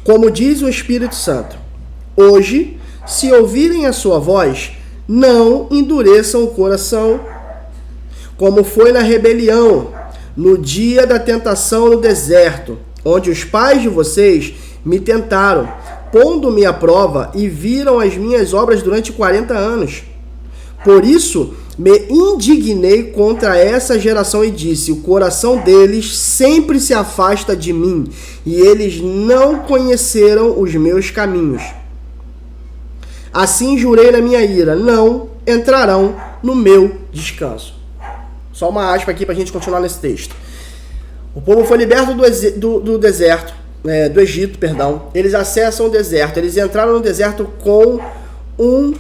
como diz o Espírito Santo, hoje, se ouvirem a sua voz, não endureçam o coração, como foi na rebelião, no dia da tentação no deserto, onde os pais de vocês me tentaram, pondo-me à prova, e viram as minhas obras durante 40 anos. Por isso, me indignei contra essa geração e disse: o coração deles sempre se afasta de mim, e eles não conheceram os meus caminhos. Assim jurei na minha ira: não entrarão no meu descanso. Só uma aspa aqui para a gente continuar nesse texto. O povo foi liberto do deserto, do Egito, perdão. Eles acessam o deserto. Eles entraram no deserto com um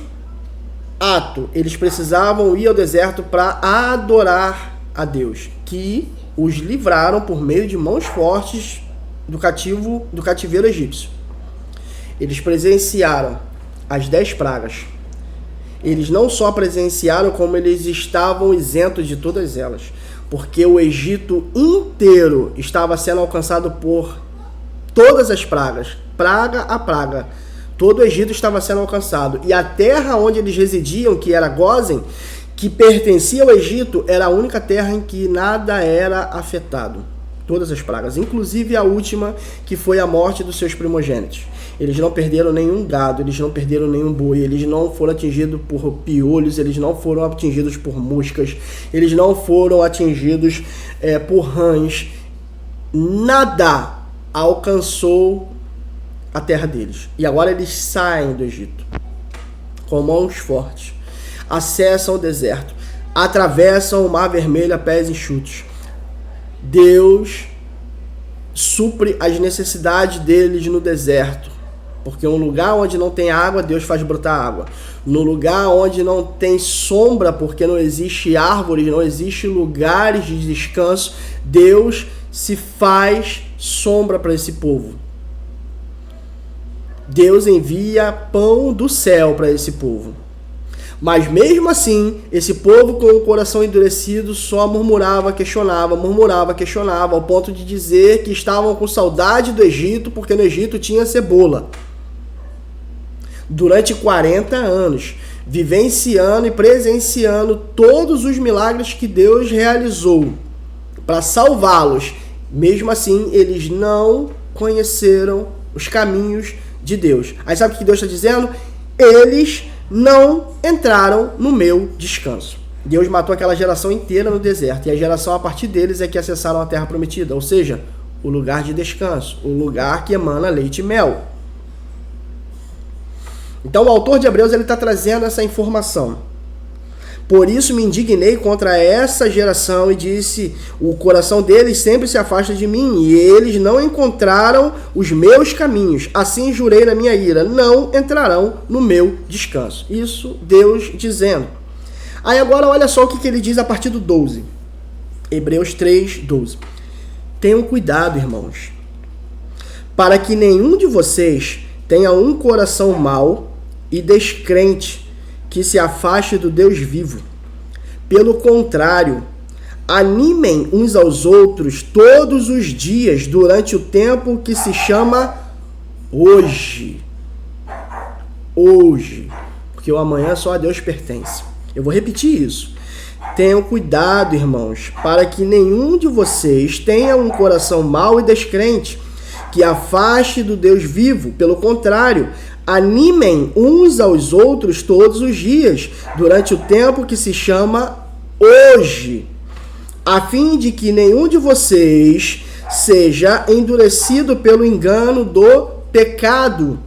ato. Eles precisavam ir ao deserto para adorar a Deus, que os livraram por meio de mãos fortes do cativeiro egípcio. Eles presenciaram as 10 pragas. Eles não só presenciaram, como eles estavam isentos de todas elas, porque o Egito inteiro estava sendo alcançado por todas as pragas, praga a praga. Todo o Egito estava sendo alcançado. E a terra onde eles residiam, que era Gósen, que pertencia ao Egito, era a única terra em que nada era afetado. Todas as pragas, inclusive a última, que foi a morte dos seus primogênitos. Eles não perderam nenhum gado, eles não perderam nenhum boi, eles não foram atingidos por piolhos, eles não foram atingidos por moscas, eles não foram atingidos por rãs. Nada alcançou a terra deles. E agora eles saem do Egito com mãos fortes, acessam o deserto, atravessam o Mar Vermelho a pés enxutos. Deus supre as necessidades deles no deserto, porque um lugar onde não tem água, Deus faz brotar água. No lugar onde não tem sombra, porque não existe árvores, não existe lugares de descanso, Deus se faz sombra para esse povo. Deus envia pão do céu para esse povo. Mas mesmo assim, esse povo com o coração endurecido só murmurava, questionava, ao ponto de dizer que estavam com saudade do Egito, porque no Egito tinha cebola. Durante 40 anos, vivenciando e presenciando todos os milagres que Deus realizou para salvá-los. Mesmo assim, eles não conheceram os caminhos de Deus. Aí sabe o que Deus está dizendo? Eles não entraram no meu descanso. Deus matou aquela geração inteira no deserto, e a geração a partir deles é que acessaram a terra prometida, ou seja, o lugar de descanso, o lugar que emana leite e mel. Então o autor de Hebreus está trazendo essa informação. Por isso me indignei contra essa geração e disse: o coração deles sempre se afasta de mim, e eles não encontraram os meus caminhos. Assim jurei na minha ira: não entrarão no meu descanso. Isso Deus dizendo. Aí agora olha só o que ele diz a partir do 12. Hebreus 3, 12. Tenham cuidado, irmãos, para que nenhum de vocês tenha um coração mau e descrente que se afaste do Deus vivo. Pelo contrário, animem uns aos outros todos os dias durante o tempo que se chama hoje. Hoje. Porque o amanhã só a Deus pertence. Eu vou repetir isso. Tenham cuidado, irmãos, para que nenhum de vocês tenha um coração mau e descrente que afaste do Deus vivo. Pelo contrário, animem uns aos outros todos os dias durante o tempo que se chama hoje, a fim de que nenhum de vocês seja endurecido pelo engano do pecado.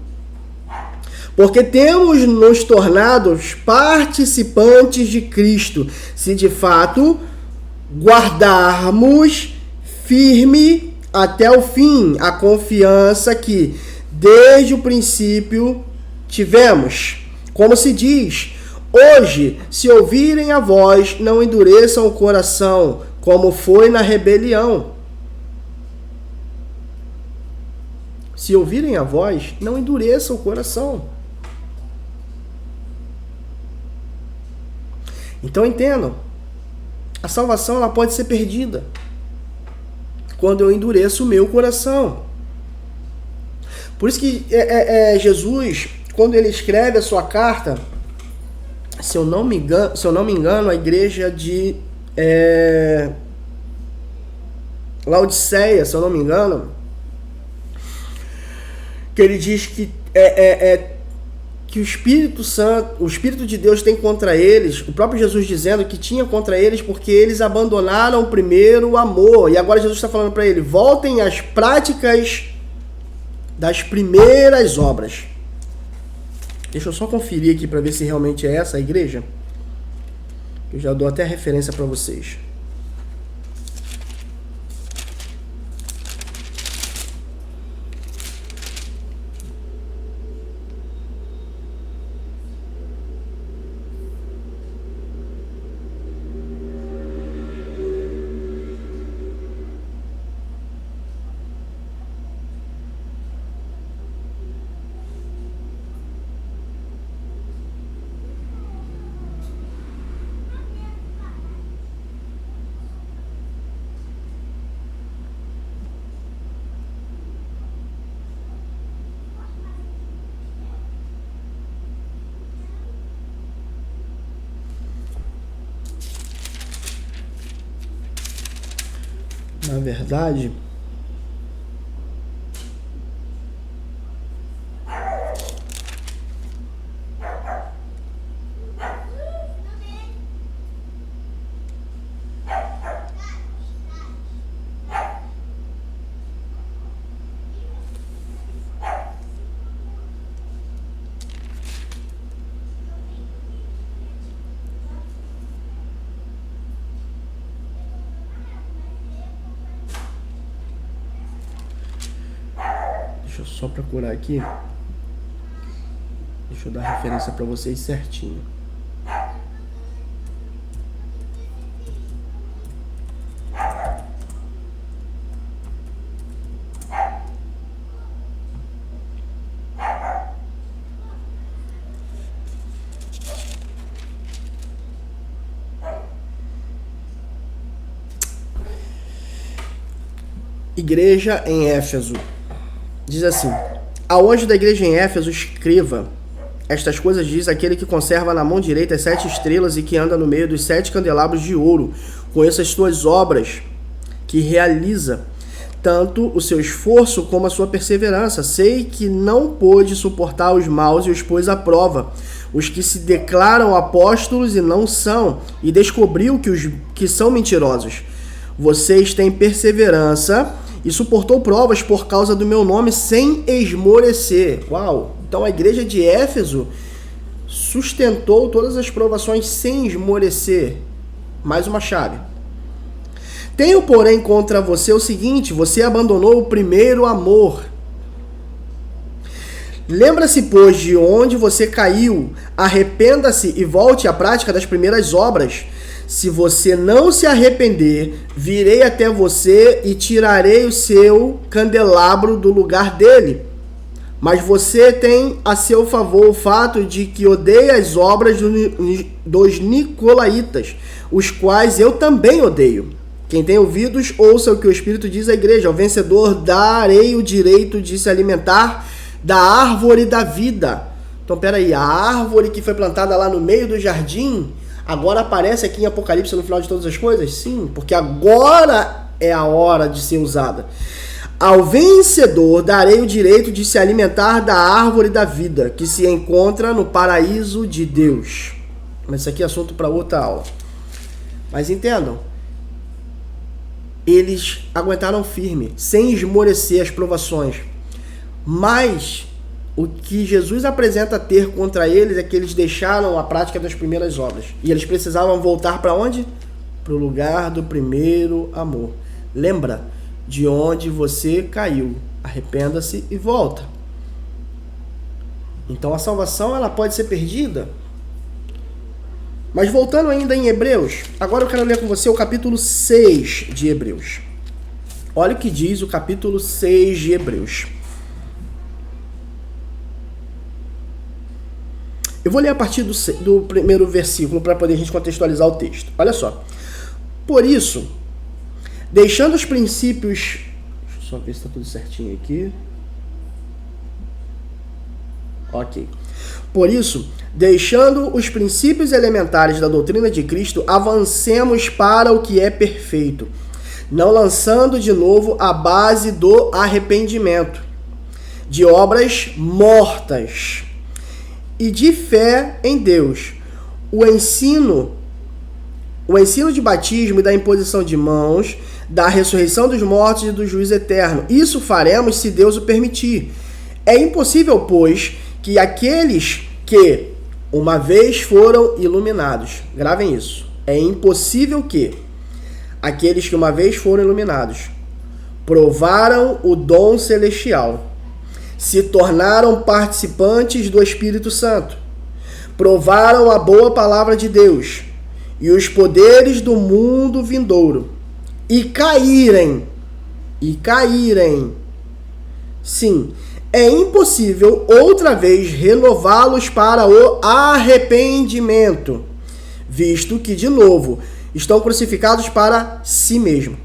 Porque temos nos tornado participantes de Cristo, se de fato guardarmos firme até o fim a confiança que desde o princípio tivemos. Como se diz: hoje, se ouvirem a voz, não endureçam o coração, como foi na rebelião. Se ouvirem a voz, não endureçam o coração. Então entendam, a salvação ela pode ser perdida quando eu endureço o meu coração. Por isso que Jesus, quando ele escreve a sua carta, se eu não me engano, a igreja de Laodiceia, se eu não me engano, que ele diz que que o Espírito Santo, o Espírito de Deus tem contra eles, o próprio Jesus dizendo que tinha contra eles porque eles abandonaram primeiro o amor. E agora Jesus está falando para ele: voltem às práticas das primeiras obras. Deixa eu só conferir aqui para ver se realmente é essa a igreja. Eu já dou até a referência para vocês. Na verdade, deixa eu só procurar aqui. Deixa eu dar a referência para vocês certinho. Igreja em Éfeso. Diz assim: ao anjo da igreja em Éfeso escreva: estas coisas diz aquele que conserva na mão direita as 7 estrelas e que anda no meio dos 7 candelabros de ouro. Conheço as tuas obras, que realiza tanto o seu esforço como a sua perseverança. Sei que não pôde suportar os maus e os pôs à prova, os que se declaram apóstolos e não são, e descobriu que os que são mentirosos. Vocês têm perseverança e suportou provas por causa do meu nome sem esmorecer. Uau! Então a igreja de Éfeso sustentou todas as provações sem esmorecer. Mais uma chave. Tenho, porém, contra você o seguinte: você abandonou o primeiro amor. Lembra-se, pois, de onde você caiu, arrependa-se e volte à prática das primeiras obras. Se você não se arrepender, virei até você e tirarei o seu candelabro do lugar dele. Mas você tem a seu favor o fato de que odeia as obras dos nicolaítas, os quais eu também odeio. Quem tem ouvidos, ouça o que o Espírito diz à igreja. Ao vencedor darei o direito de se alimentar da árvore da vida. Então, peraí, a árvore que foi plantada lá no meio do jardim, agora aparece aqui em Apocalipse no final de todas as coisas? Sim, porque agora é a hora de ser usada. Ao vencedor darei o direito de se alimentar da árvore da vida, que se encontra no paraíso de Deus. Mas isso aqui é assunto para outra aula. Mas entendam, eles aguentaram firme, sem esmorecer as provações. Mas o que Jesus apresenta ter contra eles é que eles deixaram a prática das primeiras obras. E eles precisavam voltar para onde? Para o lugar do primeiro amor. Lembra de onde você caiu. Arrependa-se e volta. Então a salvação ela pode ser perdida. Mas voltando ainda em Hebreus, agora eu quero ler com você o capítulo 6 de Hebreus. Olha o que diz o capítulo 6 de Hebreus. Eu vou ler a partir do primeiro versículo para poder a gente contextualizar o texto. Olha só. Por isso, deixando os princípios... Deixa eu só ver se está tudo certinho aqui. Ok. Por isso, deixando os princípios elementares da doutrina de Cristo, avancemos para o que é perfeito, não lançando de novo a base do arrependimento, de obras mortas e de fé em Deus. O ensino de batismo e da imposição de mãos, da ressurreição dos mortos e do juízo eterno. Isso faremos se Deus o permitir. É impossível, pois, que aqueles que uma vez foram iluminados, gravem isso, é impossível que aqueles que uma vez foram iluminados provaram o dom celestial, se tornaram participantes do Espírito Santo, provaram a boa palavra de Deus e os poderes do mundo vindouro, e caírem, sim, é impossível outra vez renová-los para o arrependimento, visto que, de novo, estão crucificados para si mesmo.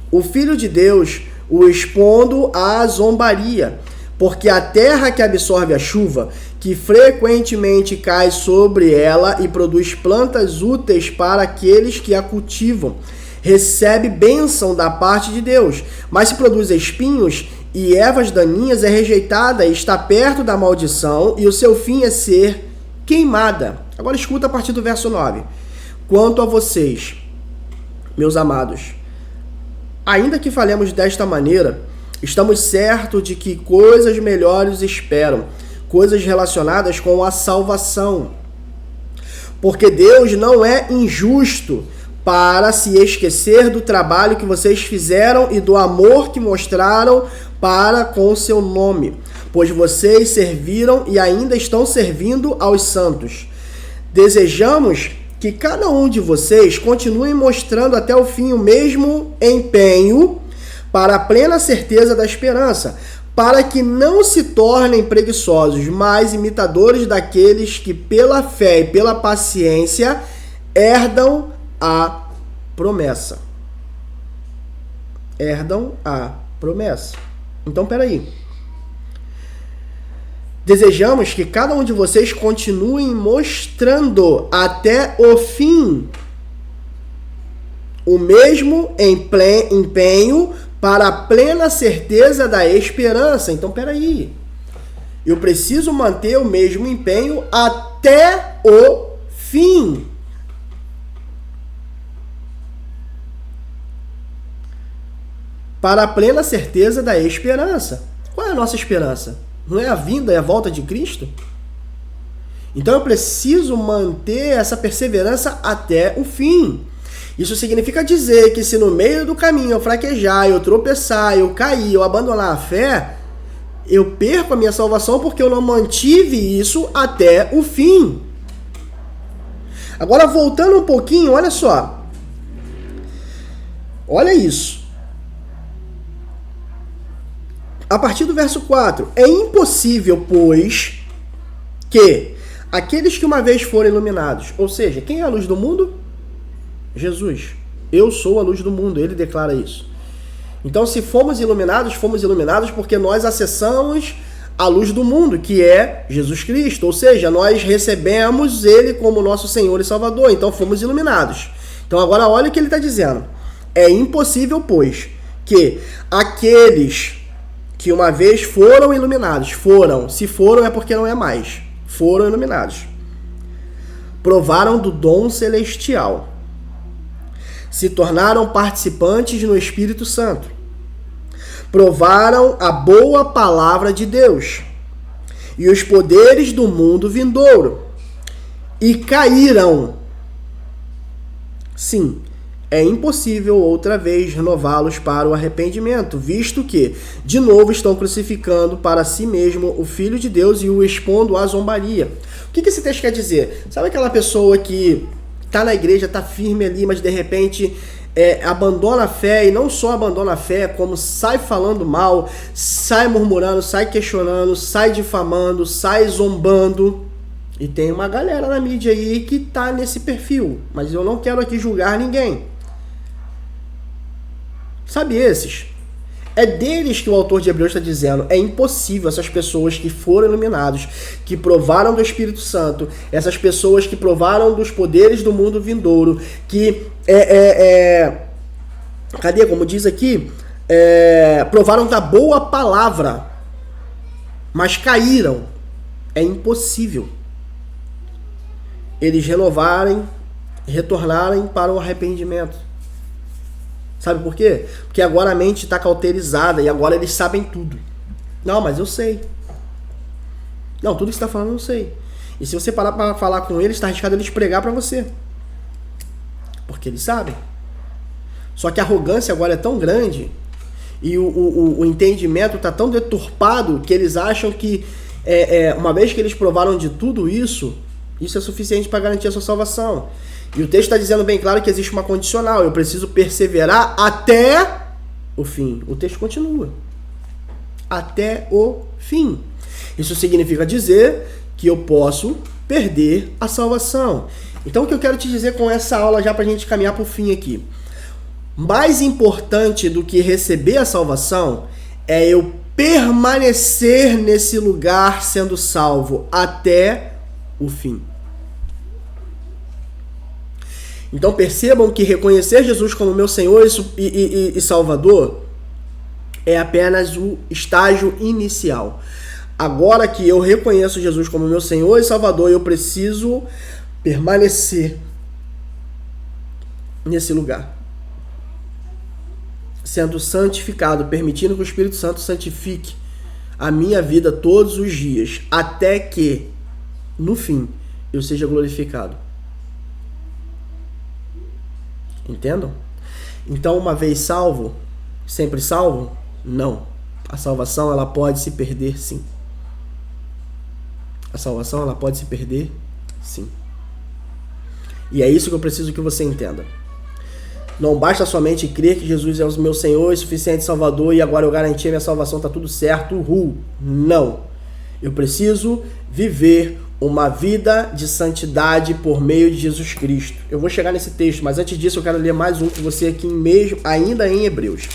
O Filho de Deus o expondo à zombaria, porque a terra que absorve a chuva, que frequentemente cai sobre ela e produz plantas úteis para aqueles que a cultivam, recebe bênção da parte de Deus, mas se produz espinhos e ervas daninhas, é rejeitada e está perto da maldição, e o seu fim é ser queimada. Agora escuta a partir do verso 9. Quanto a vocês, meus amados, ainda que falemos desta maneira, estamos certos de que coisas melhores esperam, coisas relacionadas com a salvação. Porque Deus não é injusto para se esquecer do trabalho que vocês fizeram e do amor que mostraram para com o seu nome, pois vocês serviram e ainda estão servindo aos santos. Desejamos que cada um de vocês continue mostrando até o fim o mesmo empenho para a plena certeza da esperança, para que não se tornem preguiçosos, mas imitadores daqueles que pela fé e pela paciência herdam a promessa. Herdam a promessa. Então, peraí. Desejamos que cada um de vocês continue mostrando até o fim o mesmo empenho para a plena certeza da esperança. Então, peraí. Eu preciso manter o mesmo empenho até o fim. Para a plena certeza da esperança. Qual é a nossa esperança? Não é a vinda e a volta de Cristo? Então eu preciso manter essa perseverança até o fim. Isso significa dizer que se no meio do caminho eu fraquejar, eu tropeçar, eu cair, eu abandonar a fé, eu perco a minha salvação porque eu não mantive isso até o fim. Agora, voltando um pouquinho, olha só. Olha isso. A partir do verso 4. É impossível, pois, que aqueles que uma vez foram iluminados, ou seja, quem é a luz do mundo? Jesus. Eu sou a luz do mundo, ele declara isso. Então, se fomos iluminados porque nós acessamos a luz do mundo, que é Jesus Cristo. Ou seja, nós recebemos ele como nosso Senhor e Salvador. Então, fomos iluminados. Então, agora olha o que ele está dizendo. É impossível, pois, que aqueles que uma vez foram iluminados, se foram é porque não é mais, foram iluminados, provaram do dom celestial, se tornaram participantes no Espírito Santo, provaram a boa palavra de Deus e os poderes do mundo vindouro e caíram. Sim, é impossível outra vez renová-los para o arrependimento, visto que, de novo, estão crucificando para si mesmo o Filho de Deus e o expondo à zombaria. O que esse texto quer dizer? Sabe aquela pessoa que está na igreja, está firme ali, mas de repente abandona a fé, e não só abandona a fé, como sai falando mal, sai murmurando, sai questionando, sai difamando, sai zombando. E tem uma galera na mídia aí que tá nesse perfil, mas eu não quero aqui julgar ninguém. Sabe esses? É deles que o autor de Hebreus está dizendo, é impossível essas pessoas que foram iluminados, que provaram do Espírito Santo, essas pessoas que provaram dos poderes do mundo vindouro, que cadê? Como diz aqui, provaram da boa palavra, mas caíram. É impossível eles retornarem para o arrependimento. Sabe por quê? Porque agora a mente está cauterizada e agora eles sabem tudo. Não, mas eu sei. Não, tudo que você está falando eu sei. E se você parar para falar com eles, está arriscado eles pregar para você. Porque eles sabem. Só que a arrogância agora é tão grande e o entendimento está tão deturpado que eles acham que uma vez que eles provaram de tudo isso, isso é suficiente para garantir a sua salvação. E o texto está dizendo bem claro que existe uma condicional. Eu preciso perseverar até o fim. O texto continua. Até o fim. Isso significa dizer que eu posso perder a salvação. Então o que eu quero te dizer com essa aula, já para a gente caminhar para o fim aqui. Mais importante do que receber a salvação é eu permanecer nesse lugar sendo salvo até o fim. Então percebam que reconhecer Jesus como meu Senhor e Salvador é apenas o estágio inicial. Agora que eu reconheço Jesus como meu Senhor e Salvador, eu preciso permanecer nesse lugar, sendo santificado, permitindo que o Espírito Santo santifique a minha vida todos os dias, até que, no fim, eu seja glorificado. Entendam? Então, uma vez salvo, sempre salvo? Não. A salvação, ela pode se perder, sim. A salvação, ela pode se perder, sim. E é isso que eu preciso que você entenda. Não basta somente crer que Jesus é o meu Senhor e suficiente Salvador e agora eu garanti a minha salvação, tá tudo certo, Não. Eu preciso viver uma vida de santidade por meio de Jesus Cristo. Eu vou chegar nesse texto, mas antes disso eu quero ler mais um com você aqui ainda em Hebreus.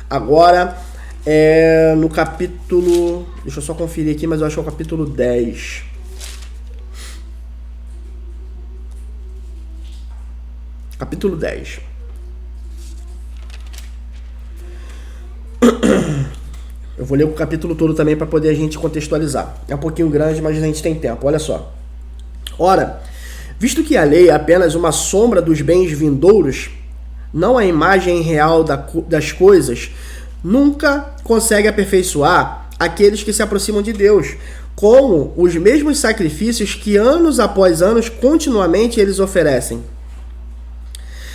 Agora, no capítulo... Deixa eu só conferir aqui, mas eu acho que é o capítulo 10. Capítulo 10. Eu vou ler o capítulo todo também para poder a gente contextualizar. É um pouquinho grande, mas a gente tem tempo. Olha só. Ora, visto que a lei é apenas uma sombra dos bens vindouros, não a imagem real das coisas, nunca consegue aperfeiçoar aqueles que se aproximam de Deus, como os mesmos sacrifícios que anos após anos continuamente eles oferecem.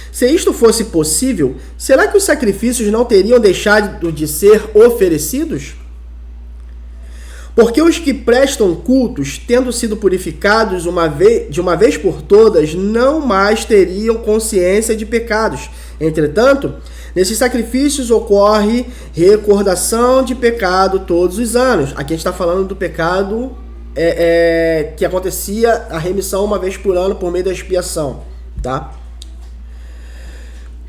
Se isto fosse possível, será que os sacrifícios não teriam deixado de ser oferecidos? Porque os que prestam cultos, tendo sido purificados de uma vez por todas, não mais teriam consciência de pecados. Entretanto, nesses sacrifícios ocorre recordação de pecado todos os anos. Aqui a gente está falando do pecado que acontecia a remissão uma vez por ano por meio da expiação, tá?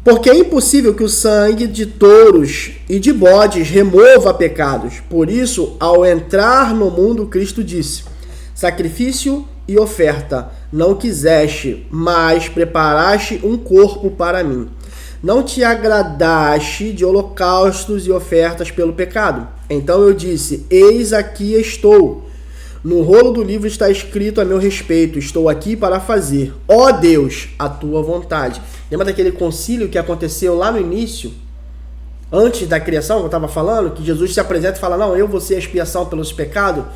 Porque é impossível que o sangue de touros e de bodes remova pecados. Por isso, ao entrar no mundo, Cristo disse: sacrifício e oferta não quiseste, mas preparaste um corpo para mim. Não te agradaste de holocaustos e ofertas pelo pecado. Então eu disse: eis aqui estou. No rolo do livro está escrito a meu respeito: estou aqui para fazer, ó Deus, a tua vontade. Lembra daquele concílio que aconteceu lá no início, antes da criação, que eu estava falando, que Jesus se apresenta e fala: não, eu vou ser a expiação pelos pecados,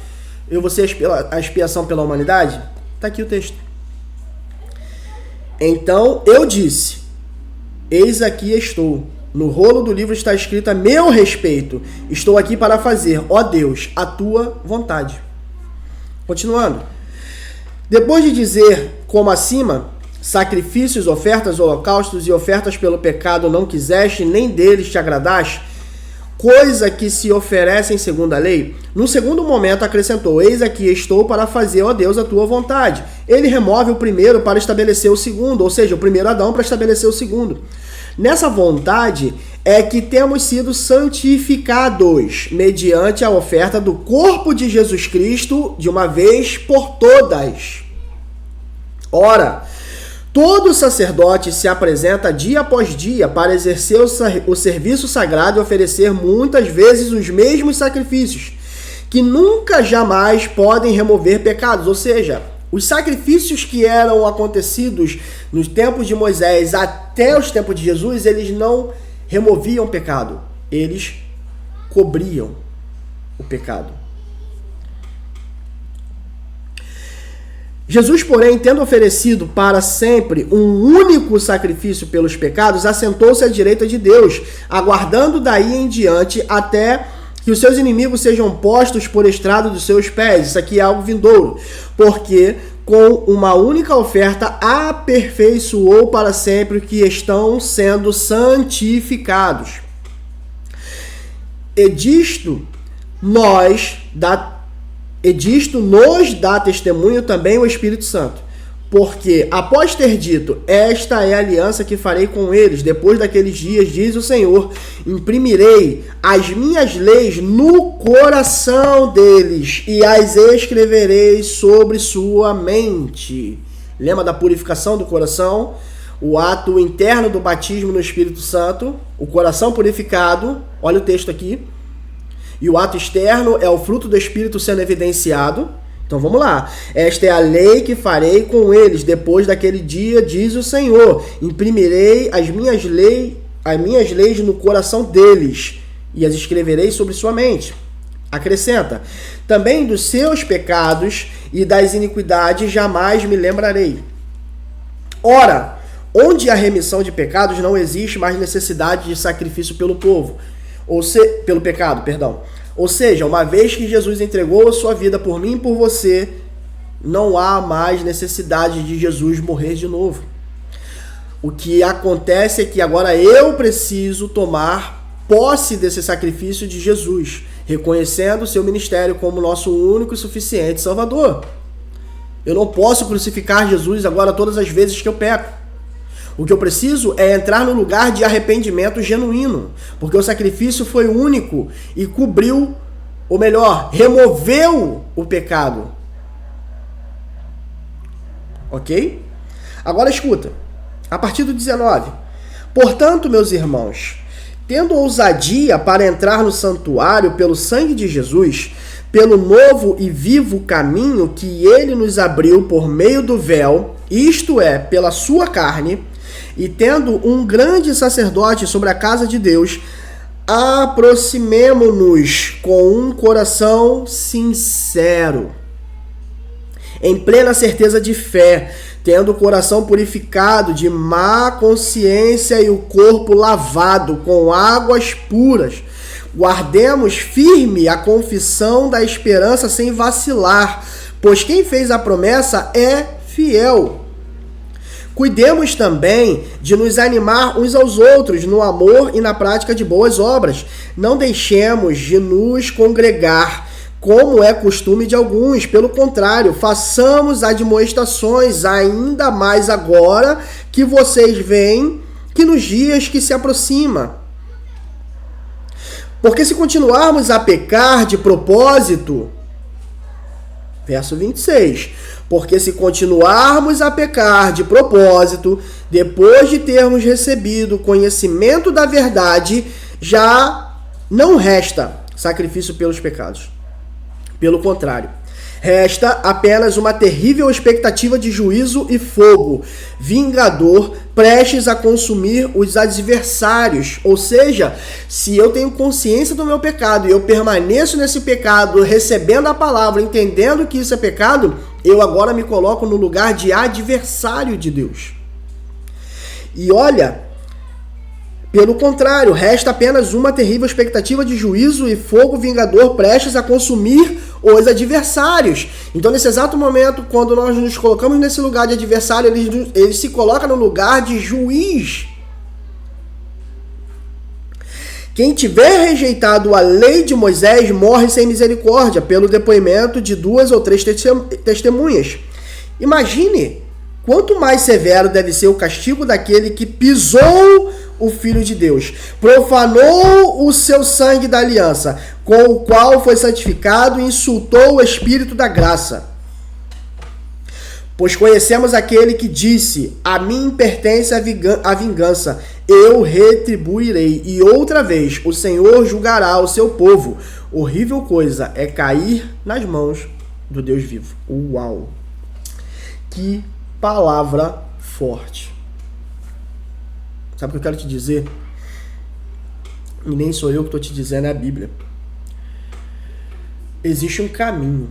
eu vou ser a expiação pela humanidade? Está aqui o texto. Então eu disse: eis aqui estou. No rolo do livro está escrito a meu respeito: estou aqui para fazer, ó Deus, a tua vontade. Continuando. Depois de dizer como acima, sacrifícios, ofertas, holocaustos e ofertas pelo pecado não quiseste, nem deles te agradaste, coisa que se oferecem segundo a lei, no segundo momento acrescentou: eis aqui estou para fazer, ó Deus, a tua vontade. Ele remove o primeiro para estabelecer o segundo, ou seja, o primeiro Adão para estabelecer o segundo. Nessa vontade é que temos sido santificados mediante a oferta do corpo de Jesus Cristo de uma vez por todas. Ora, todo sacerdote se apresenta dia após dia para exercer o serviço sagrado e oferecer muitas vezes os mesmos sacrifícios, que nunca jamais podem remover pecados. Ou seja, os sacrifícios que eram acontecidos nos tempos de Moisés até os tempos de Jesus, eles não removiam pecado, eles cobriam o pecado. Jesus, porém, tendo oferecido para sempre um único sacrifício pelos pecados, assentou-se à direita de Deus, aguardando daí em diante até que os seus inimigos sejam postos por estrado dos seus pés. Isso aqui é algo vindouro, porque com uma única oferta aperfeiçoou para sempre os que estão sendo santificados. E disto nos dá testemunho também o Espírito Santo. Porque, após ter dito: esta é a aliança que farei com eles, depois daqueles dias, diz o Senhor, imprimirei as minhas leis no coração deles e as escreverei sobre sua mente. Lembra da purificação do coração? O ato interno do batismo no Espírito Santo, o coração purificado, olha o texto aqui. E o ato externo é o fruto do Espírito sendo evidenciado. Então vamos lá. Esta é a lei que farei com eles depois daquele dia, diz o Senhor. Imprimirei as minhas leis no coração deles e as escreverei sobre sua mente. Acrescenta: também dos seus pecados e das iniquidades jamais me lembrarei. Ora, onde há remissão de pecados, não existe mais necessidade de sacrifício pelo povo, pelo pecado, perdão. Ou seja, uma vez que Jesus entregou a sua vida por mim e por você, não há mais necessidade de Jesus morrer de novo. O que acontece é que agora eu preciso tomar posse desse sacrifício de Jesus, reconhecendo o seu ministério como nosso único e suficiente Salvador. Eu não posso crucificar Jesus agora todas as vezes que eu peco. O que eu preciso é entrar no lugar de arrependimento genuíno, porque o sacrifício foi único e cobriu, ou melhor, removeu o pecado. Ok? Agora escuta, a partir do 19. Portanto, meus irmãos, tendo ousadia para entrar no santuário pelo sangue de Jesus, pelo novo e vivo caminho que ele nos abriu por meio do véu, isto é, pela sua carne, e tendo um grande sacerdote sobre a casa de Deus, aproximemo-nos com um coração sincero, em plena certeza de fé, tendo o coração purificado de má consciência e o corpo lavado com águas puras. Guardemos firme a confissão da esperança sem vacilar, pois quem fez a promessa é fiel. Cuidemos também de nos animar uns aos outros no amor e na prática de boas obras. Não deixemos de nos congregar, como é costume de alguns. Pelo contrário, façamos admoestações, ainda mais agora que vocês veem que nos dias que se aproxima. Porque se continuarmos a pecar de propósito, verso 26, porque se continuarmos a pecar de propósito, depois de termos recebido o conhecimento da verdade, já não resta sacrifício pelos pecados. Pelo contrário, resta apenas uma terrível expectativa de juízo e fogo, vingador, prestes a consumir os adversários. Ou seja, se eu tenho consciência do meu pecado e eu permaneço nesse pecado, recebendo a palavra, entendendo que isso é pecado, eu agora me coloco no lugar de adversário de Deus. E olha, pelo contrário, resta apenas uma terrível expectativa de juízo e fogo vingador prestes a consumir os adversários. Então, nesse exato momento, quando nós nos colocamos nesse lugar de adversário, ele se coloca no lugar de juiz. Quem tiver rejeitado a lei de Moisés morre sem misericórdia, pelo depoimento de 2 ou 3 testemunhas. Imagine quanto mais severo deve ser o castigo daquele que pisou o Filho de Deus, profanou o seu sangue da aliança, com o qual foi santificado e insultou o Espírito da graça. Pois conhecemos aquele que disse: a mim pertence a vingança, eu retribuirei. E outra vez o Senhor julgará o seu povo. Horrível coisa é cair nas mãos do Deus vivo. Uau! Que palavra forte. Sabe o que eu quero te dizer? E nem sou eu que estou te dizendo, é a Bíblia. Existe um caminho.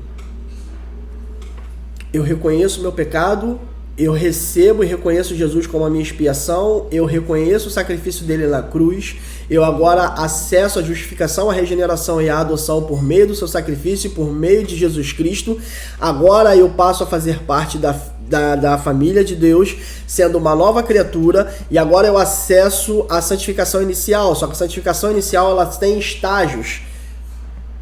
Eu reconheço o meu pecado, eu recebo e reconheço Jesus como a minha expiação, eu reconheço o sacrifício dele na cruz, eu agora acesso a justificação, a regeneração e a adoção por meio do seu sacrifício, por meio de Jesus Cristo. Agora eu passo a fazer parte da família de Deus, sendo uma nova criatura, e agora eu acesso a santificação inicial. Só que a santificação inicial ela tem estágios.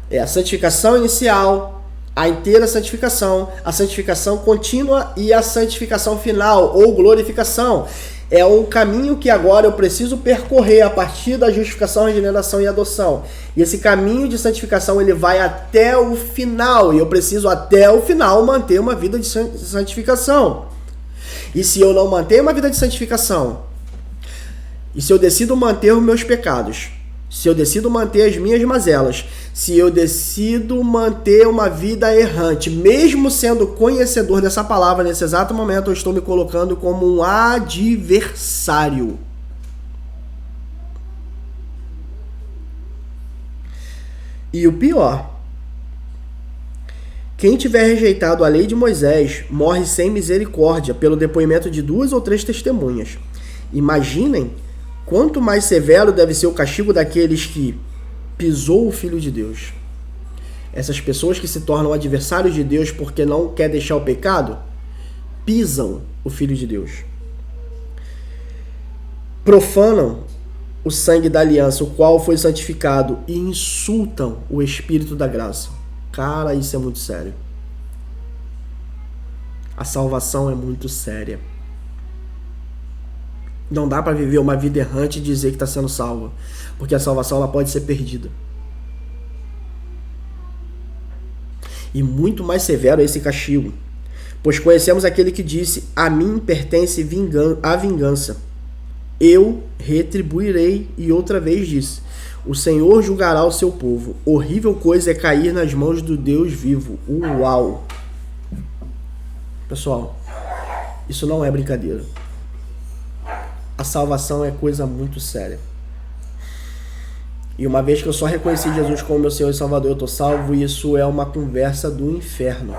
É a santificação inicial, a inteira santificação, a santificação contínua e a santificação final, ou glorificação. É um caminho que agora eu preciso percorrer a partir da justificação, regeneração e adoção. E esse caminho de santificação ele vai até o final. E eu preciso até o final manter uma vida de santificação. E se eu não manter uma vida de santificação, e se eu decido manter os meus pecados, se eu decido manter as minhas mazelas, se eu decido manter uma vida errante, mesmo sendo conhecedor dessa palavra, nesse exato momento eu estou me colocando como um adversário. E o pior, quem tiver rejeitado a lei de Moisés morre sem misericórdia, pelo depoimento de 2 ou 3 testemunhas. Imaginem quanto mais severo deve ser o castigo daqueles que pisou o Filho de Deus. Essas pessoas que se tornam adversários de Deus porque não quer deixar o pecado, pisam o Filho de Deus. Profanam o sangue da aliança, o qual foi santificado, e insultam o Espírito da graça. Cara, isso é muito sério. A salvação é muito séria. Não dá para viver uma vida errante e dizer que está sendo salvo, porque a salvação ela pode ser perdida. E muito mais severo é esse castigo, pois conhecemos aquele que disse: a mim pertence a vingança, eu retribuirei. E outra vez disse: o Senhor julgará o seu povo. Horrível coisa é cair nas mãos do Deus vivo. Uau! Pessoal, isso não é brincadeira. A salvação é coisa muito séria. E uma vez que eu só reconheci Jesus como meu Senhor e Salvador, eu estou salvo, e isso é uma conversa do inferno.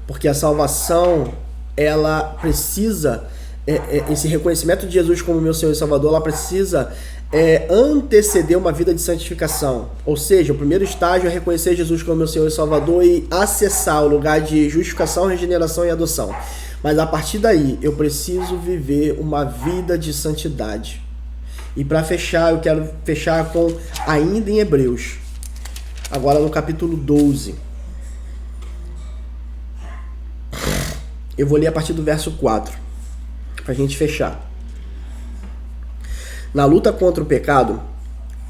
Porque a salvação, ela precisa esse reconhecimento de Jesus como meu Senhor e Salvador, ela precisa anteceder uma vida de santificação. Ou seja, o primeiro estágio é reconhecer Jesus como meu Senhor e Salvador e acessar o lugar de justificação, regeneração e adoção. Mas a partir daí, eu preciso viver uma vida de santidade. E para fechar, eu quero fechar com ainda em Hebreus. Agora no capítulo 12. Eu vou ler a partir do verso 4, para a gente fechar. Na luta contra o pecado,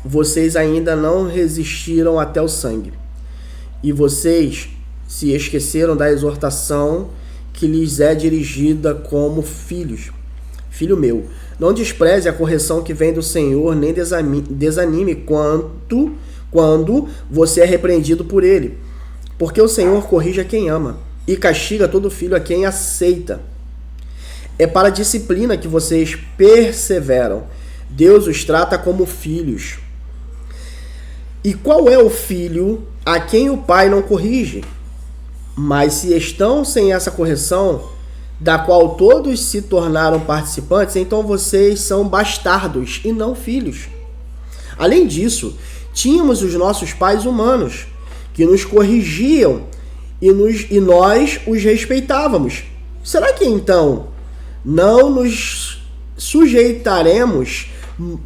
vocês ainda não resistiram até o sangue. E vocês se esqueceram da exortação que lhes é dirigida como filhos. Filho meu, não despreze a correção que vem do Senhor, nem desanime quando você é repreendido por ele. Porque o Senhor corrige a quem ama e castiga todo filho a quem aceita. É para a disciplina que vocês perseveram. Deus os trata como filhos. E qual é o filho a quem o pai não corrige? Mas se estão sem essa correção, da qual todos se tornaram participantes, então vocês são bastardos e não filhos. Além disso, tínhamos os nossos pais humanos, que nos corrigiam e nós os respeitávamos. Será que então não nos sujeitaremos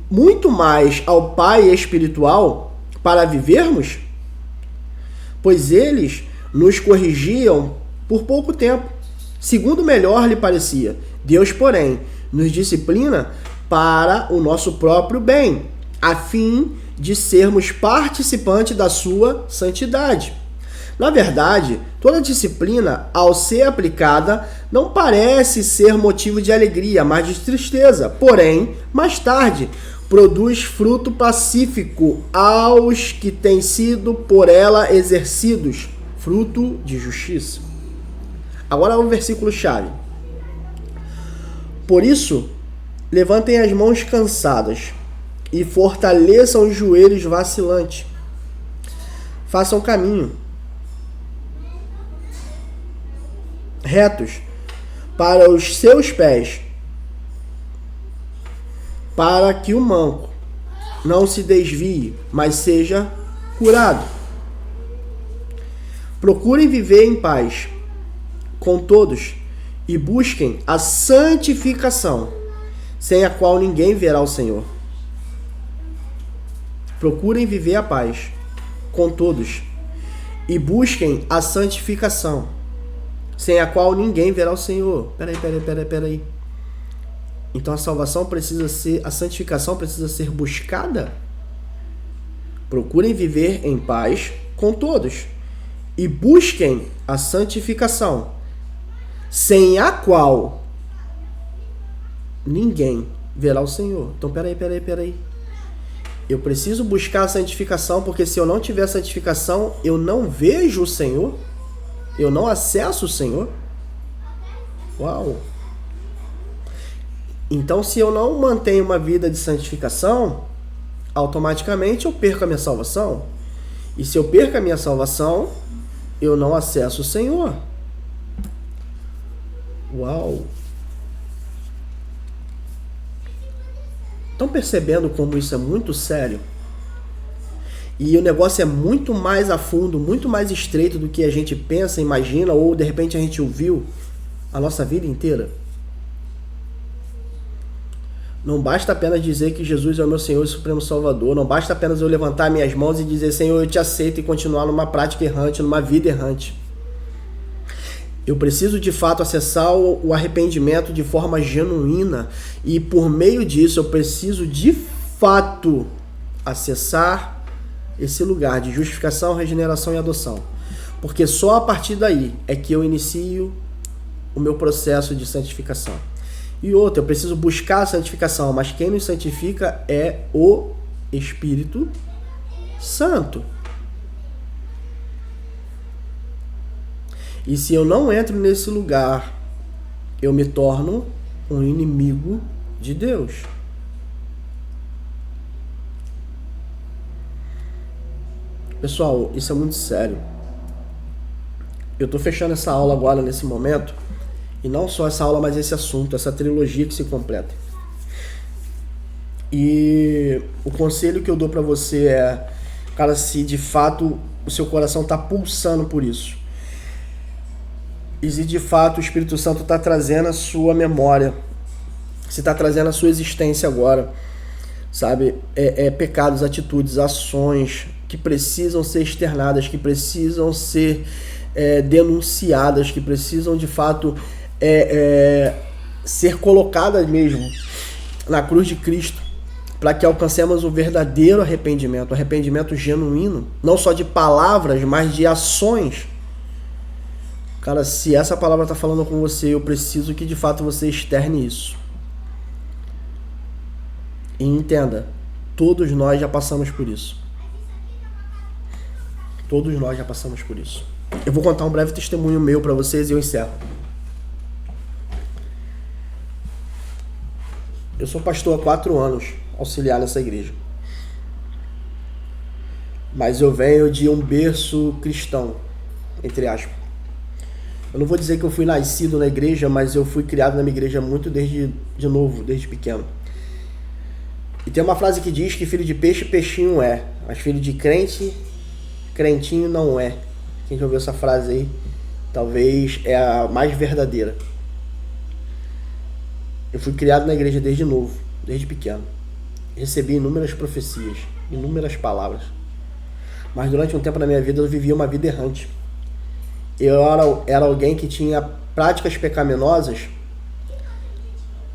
muito mais ao Pai espiritual para vivermos? Pois eles nos corrigiam por pouco tempo, segundo melhor lhe parecia. Deus, porém, nos disciplina para o nosso próprio bem, a fim de sermos participantes da sua santidade. Na verdade, toda disciplina, ao ser aplicada, não parece ser motivo de alegria, mas de tristeza. Porém, mais tarde, produz fruto pacífico aos que têm sido por ela exercidos, fruto de justiça. Agora o versículo-chave. Por isso, levantem as mãos cansadas e fortaleçam os joelhos vacilantes. Façam caminho retos para os seus pés, para que o manco não se desvie, mas seja curado. Procurem viver em paz com todos e busquem a santificação, sem a qual ninguém verá o Senhor. Procurem viver a paz com todos e busquem a santificação, sem a qual ninguém verá o Senhor. Peraí. Então a salvação precisa ser, a santificação precisa ser buscada? Procurem viver em paz com todos e busquem a santificação, sem a qual ninguém verá o Senhor. Então peraí. Eu preciso buscar a santificação, porque se eu não tiver a santificação, eu não vejo o Senhor. Eu não acesso o Senhor? Uau! Então, se eu não mantenho uma vida de santificação, automaticamente eu perco a minha salvação. E se eu perco a minha salvação, eu não acesso o Senhor. Uau! Estão percebendo como isso é muito sério? E o negócio é muito mais a fundo, muito mais estreito do que a gente pensa, imagina, ou de repente a gente ouviu a nossa vida inteira. Não basta apenas dizer que Jesus é o meu Senhor e Supremo Salvador. Não basta apenas eu levantar minhas mãos e dizer, Senhor, eu te aceito, e continuar numa prática errante, numa vida errante. Eu preciso de fato acessar o arrependimento de forma genuína, e por meio disso eu preciso de fato acessar esse lugar de justificação, regeneração e adoção. Porque só a partir daí é que eu inicio o meu processo de santificação. E outra, eu preciso buscar a santificação, mas quem nos santifica é o Espírito Santo. E se eu não entro nesse lugar, eu me torno um inimigo de Deus. Pessoal, isso é muito sério. Eu estou fechando essa aula agora, nesse momento, E não só essa aula, mas esse assunto, essa trilogia que se completa. E o conselho que eu dou para você é, cara, se de fato o seu coração está pulsando por isso, e se de fato o Espírito Santo está trazendo a sua memória, se está trazendo a sua existência agora, sabe, pecados, atitudes, ações que precisam ser externadas, que precisam ser denunciadas, que precisam de fato ser colocadas mesmo na cruz de Cristo, para que alcancemos o verdadeiro arrependimento, o arrependimento genuíno, não só de palavras, mas de ações. Cara, se essa palavra está falando com você, eu preciso que de fato você externe isso. E entenda, todos nós já passamos por isso. Todos nós já passamos por isso. Eu vou contar um breve testemunho meu para vocês e eu encerro. Eu sou pastor há 4 anos, auxiliar nessa igreja. Mas eu venho de um berço cristão, entre aspas. Eu não vou dizer que eu fui nascido na igreja, mas eu fui criado na minha igreja muito desde pequeno. E tem uma frase que diz que filho de peixe, peixinho é, mas filho de crente, crentinho não é. Quem já ouviu essa frase aí, talvez é a mais verdadeira. Eu fui criado na igreja desde novo, desde pequeno. Recebi inúmeras profecias, inúmeras palavras. Mas durante um tempo na minha vida eu vivia uma vida errante. Eu era alguém que tinha práticas pecaminosas,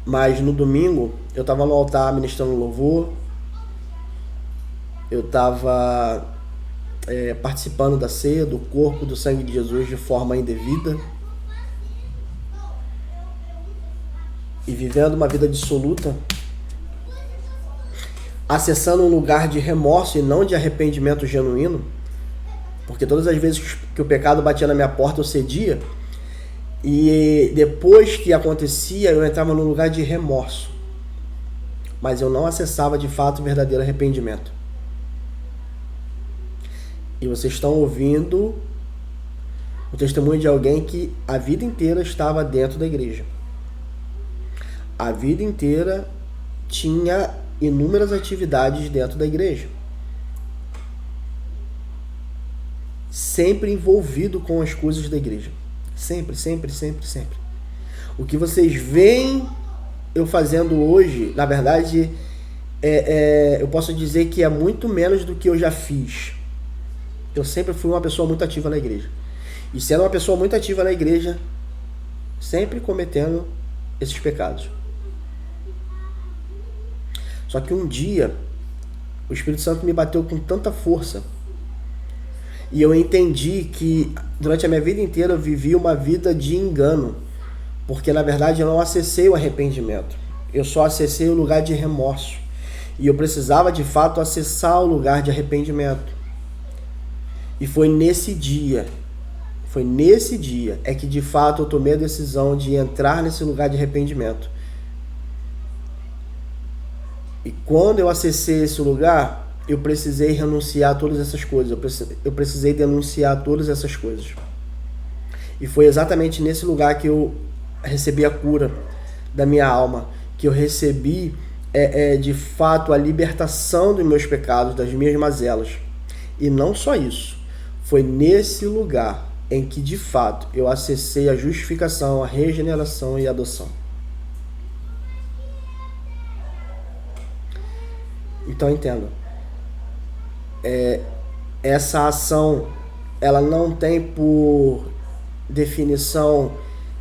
mas no domingo eu estava no altar ministrando louvor, eu estava participando da ceia, do corpo, do sangue de Jesus de forma indevida e vivendo uma vida dissoluta, acessando um lugar de remorso e não de arrependimento genuíno, porque todas as vezes que o pecado batia na minha porta eu cedia, e depois que acontecia eu entrava num lugar de remorso, mas eu não acessava de fato o verdadeiro arrependimento. E vocês estão ouvindo o testemunho de alguém que a vida inteira estava dentro da igreja, a vida inteira tinha inúmeras atividades dentro da igreja, sempre envolvido com as coisas da igreja, sempre. O que vocês veem eu fazendo hoje, na verdade, eu posso dizer que é muito menos do que eu já fiz. Eu sempre fui uma pessoa muito ativa na igreja, e sendo uma pessoa muito ativa na igreja, sempre cometendo esses pecados. Só que um dia, o Espírito Santo me bateu com tanta força, e eu entendi que durante a minha vida inteira eu vivi uma vida de engano, porque na verdade eu não acessei o arrependimento, eu só acessei o lugar de remorso, e eu precisava de fato acessar o lugar de arrependimento. E foi nesse dia que de fato eu tomei a decisão de entrar nesse lugar de arrependimento. E quando eu acessei esse lugar, eu precisei renunciar a todas essas coisas, eu precisei denunciar todas essas coisas. E foi exatamente nesse lugar que eu recebi a cura da minha alma, que eu recebi de fato a libertação dos meus pecados, das minhas mazelas. E não só isso, foi nesse lugar em que de fato eu acessei a justificação, a regeneração e a adoção. Então entenda, essa ação, ela não tem por definição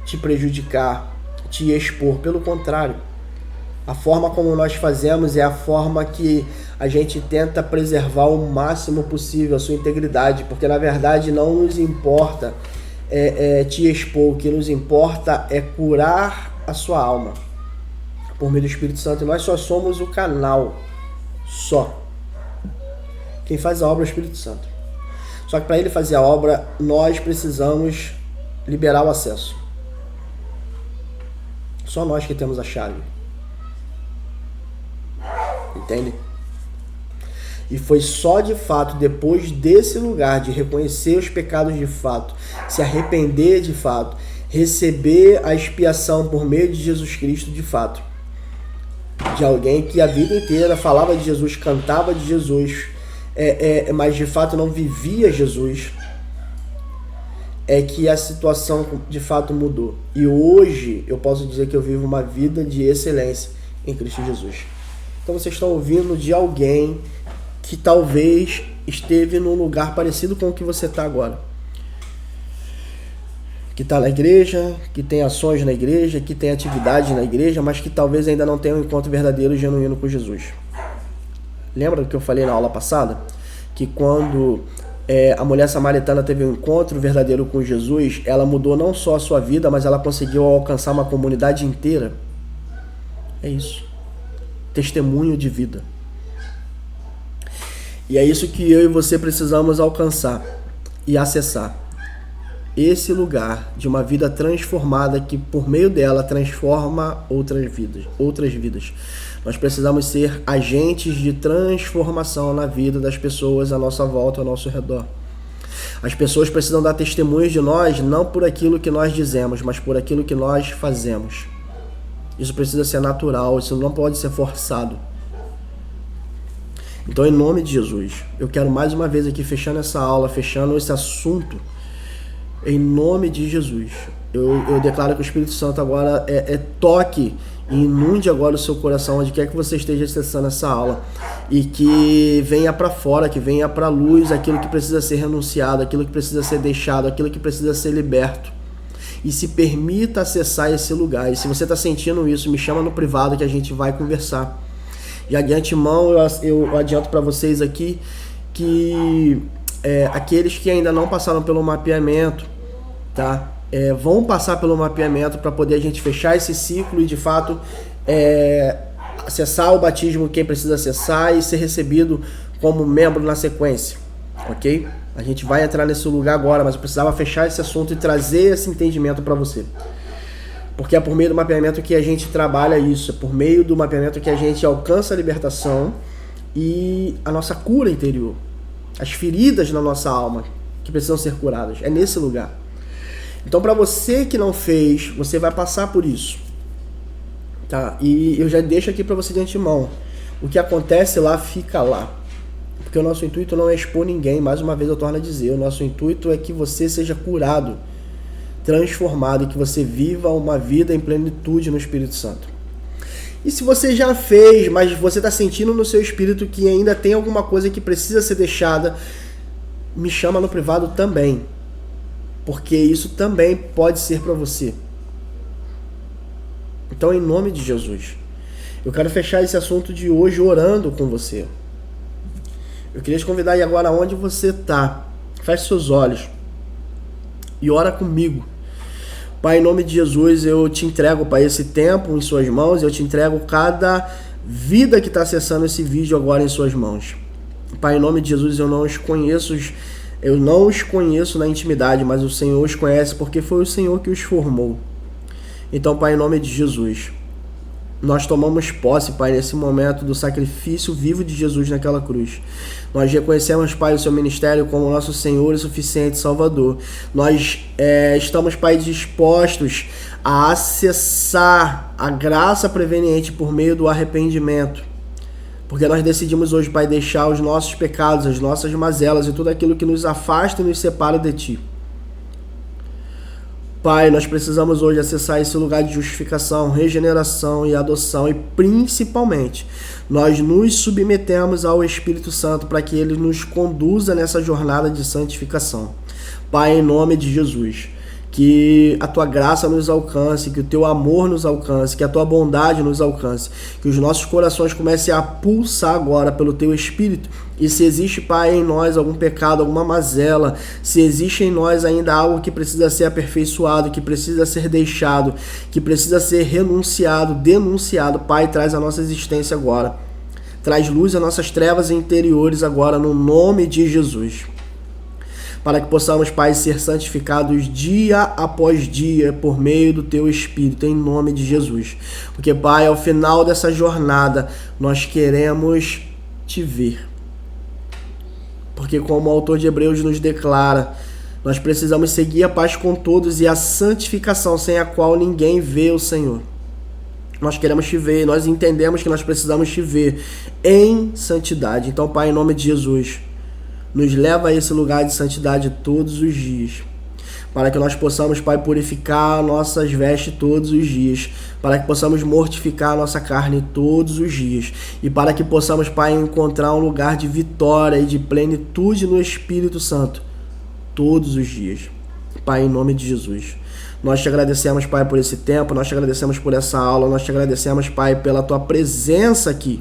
te prejudicar, te expor, pelo contrário. A forma como nós fazemos é a forma que a gente tenta preservar o máximo possível a sua integridade, porque na verdade não nos importa te expor, o que nos importa é curar a sua alma por meio do Espírito Santo, e nós só somos o canal. Só. Quem faz a obra é o Espírito Santo. Só que para ele fazer a obra, nós precisamos liberar o acesso. Só nós que temos a chave. Entende? E foi só de fato depois desse lugar de reconhecer os pecados de fato, se arrepender de fato, receber a expiação por meio de Jesus Cristo de fato. De alguém que a vida inteira falava de Jesus, cantava de Jesus, mas de fato não vivia Jesus, é que a situação de fato mudou. E hoje eu posso dizer que eu vivo uma vida de excelência em Cristo Jesus. Então vocês estão ouvindo de alguém que talvez esteve num lugar parecido com o que você está agora. Que está na igreja, que tem ações na igreja, que tem atividades na igreja, mas que talvez ainda não tenha um encontro verdadeiro e genuíno com Jesus. Lembra do que eu falei na aula passada? Que quando a mulher samaritana teve um encontro verdadeiro com Jesus, ela mudou não só a sua vida, mas ela conseguiu alcançar uma comunidade inteira. É isso. Testemunho de vida. E é isso que eu e você precisamos alcançar e acessar. Esse lugar de uma vida transformada que por meio dela transforma outras vidas. Nós precisamos ser agentes de transformação na vida das pessoas à nossa volta, ao nosso redor. As pessoas precisam dar testemunhos de nós, não por aquilo que nós dizemos, mas por aquilo que nós fazemos. Isso precisa ser natural, isso não pode ser forçado. Então, em nome de Jesus, eu quero mais uma vez aqui, fechando essa aula, fechando esse assunto, em nome de Jesus, eu declaro que o Espírito Santo agora toque e inunde agora o seu coração, onde quer que você esteja acessando essa aula, e que venha para fora, que venha para a luz aquilo que precisa ser renunciado, aquilo que precisa ser deixado, aquilo que precisa ser liberto, e se permita acessar esse lugar. E se você está sentindo isso, me chama no privado que a gente vai conversar. E de antemão eu adianto para vocês aqui que aqueles que ainda não passaram pelo mapeamento, tá? Vão passar pelo mapeamento para poder a gente fechar esse ciclo e de fato acessar o batismo quem precisa acessar e ser recebido como membro na sequência, ok? A gente vai entrar nesse lugar agora, mas eu precisava fechar esse assunto e trazer esse entendimento para você. Porque é por meio do mapeamento que a gente trabalha isso, é por meio do mapeamento que a gente alcança a libertação e a nossa cura interior. As feridas na nossa alma que precisam ser curadas. É nesse lugar. Então, para você que não fez, você vai passar por isso. Tá? E eu já deixo aqui para você de antemão. O que acontece lá, fica lá. Porque o nosso intuito não é expor ninguém. Mais uma vez eu torno a dizer. O nosso intuito é que você seja curado, transformado, e que você viva uma vida em plenitude no Espírito Santo. E se você já fez, mas você está sentindo no seu espírito que ainda tem alguma coisa que precisa ser deixada, me chama no privado também. Porque isso também pode ser para você. Então, em nome de Jesus, eu quero fechar esse assunto de hoje orando com você. Eu queria te convidar aí agora onde você está. Feche seus olhos e ora comigo. Pai, em nome de Jesus, eu te entrego, Pai, esse tempo em suas mãos. Eu te entrego cada vida que está acessando esse vídeo agora em suas mãos. Pai, em nome de Jesus, eu não os conheço na intimidade, mas o Senhor os conhece porque foi o Senhor que os formou. Então, Pai, em nome de Jesus, nós tomamos posse, Pai, nesse momento do sacrifício vivo de Jesus naquela cruz. Nós reconhecemos, Pai, o seu ministério como nosso Senhor e suficiente Salvador. Nós estamos, Pai, dispostos a acessar a graça preveniente por meio do arrependimento. Porque nós decidimos hoje, Pai, deixar os nossos pecados, as nossas mazelas e tudo aquilo que nos afasta e nos separa de Ti. Pai, nós precisamos hoje acessar esse lugar de justificação, regeneração e adoção, e principalmente nós nos submetemos ao Espírito Santo para que Ele nos conduza nessa jornada de santificação. Pai, em nome de Jesus, que a Tua graça nos alcance, que o Teu amor nos alcance, que a Tua bondade nos alcance, que os nossos corações comecem a pulsar agora pelo Teu Espírito. E se existe, Pai, em nós algum pecado, alguma mazela, se existe em nós ainda algo que precisa ser aperfeiçoado, que precisa ser deixado, que precisa ser renunciado, denunciado, Pai, traz a nossa existência agora. Traz luz às nossas trevas interiores agora, no nome de Jesus. Para que possamos, Pai, ser santificados dia após dia por meio do Teu Espírito, em nome de Jesus. Porque, Pai, ao final dessa jornada, nós queremos Te ver. Porque como o autor de Hebreus nos declara, Nós precisamos seguir a paz com todos e a santificação, sem a qual ninguém vê o Senhor. Nós queremos te ver, nós entendemos que nós precisamos te ver em santidade. Então, Pai, em nome de Jesus, nos leva a esse lugar de santidade todos os dias, para que nós possamos, Pai, purificar nossas vestes todos os dias, para que possamos mortificar a nossa carne todos os dias, e para que possamos, Pai, encontrar um lugar de vitória e de plenitude no Espírito Santo todos os dias. Pai, em nome de Jesus, nós te agradecemos, Pai, por esse tempo, nós te agradecemos por essa aula, nós te agradecemos, Pai, pela tua presença aqui,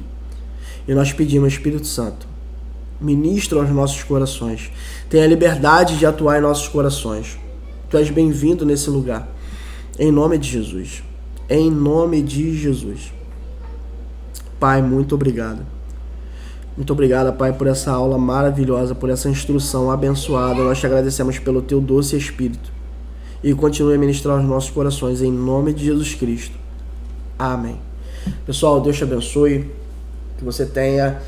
e nós pedimos, Espírito Santo, ministra aos nossos corações, tenha liberdade de atuar em nossos corações. Tu és bem-vindo nesse lugar, em nome de Jesus, em nome de Jesus. Pai, muito obrigado. Muito obrigado, Pai, por essa aula maravilhosa, por essa instrução abençoada. Nós te agradecemos pelo teu doce Espírito. E continue a ministrar os nossos corações, em nome de Jesus Cristo. Amém. Pessoal, Deus te abençoe. Que você tenha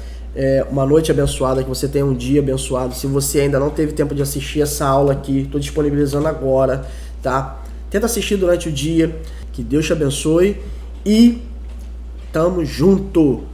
uma noite abençoada, que você tenha um dia abençoado. Se você ainda não teve tempo de assistir essa aula aqui, estou disponibilizando agora, tá? Tenta assistir durante o dia. Que Deus te abençoe e tamo junto!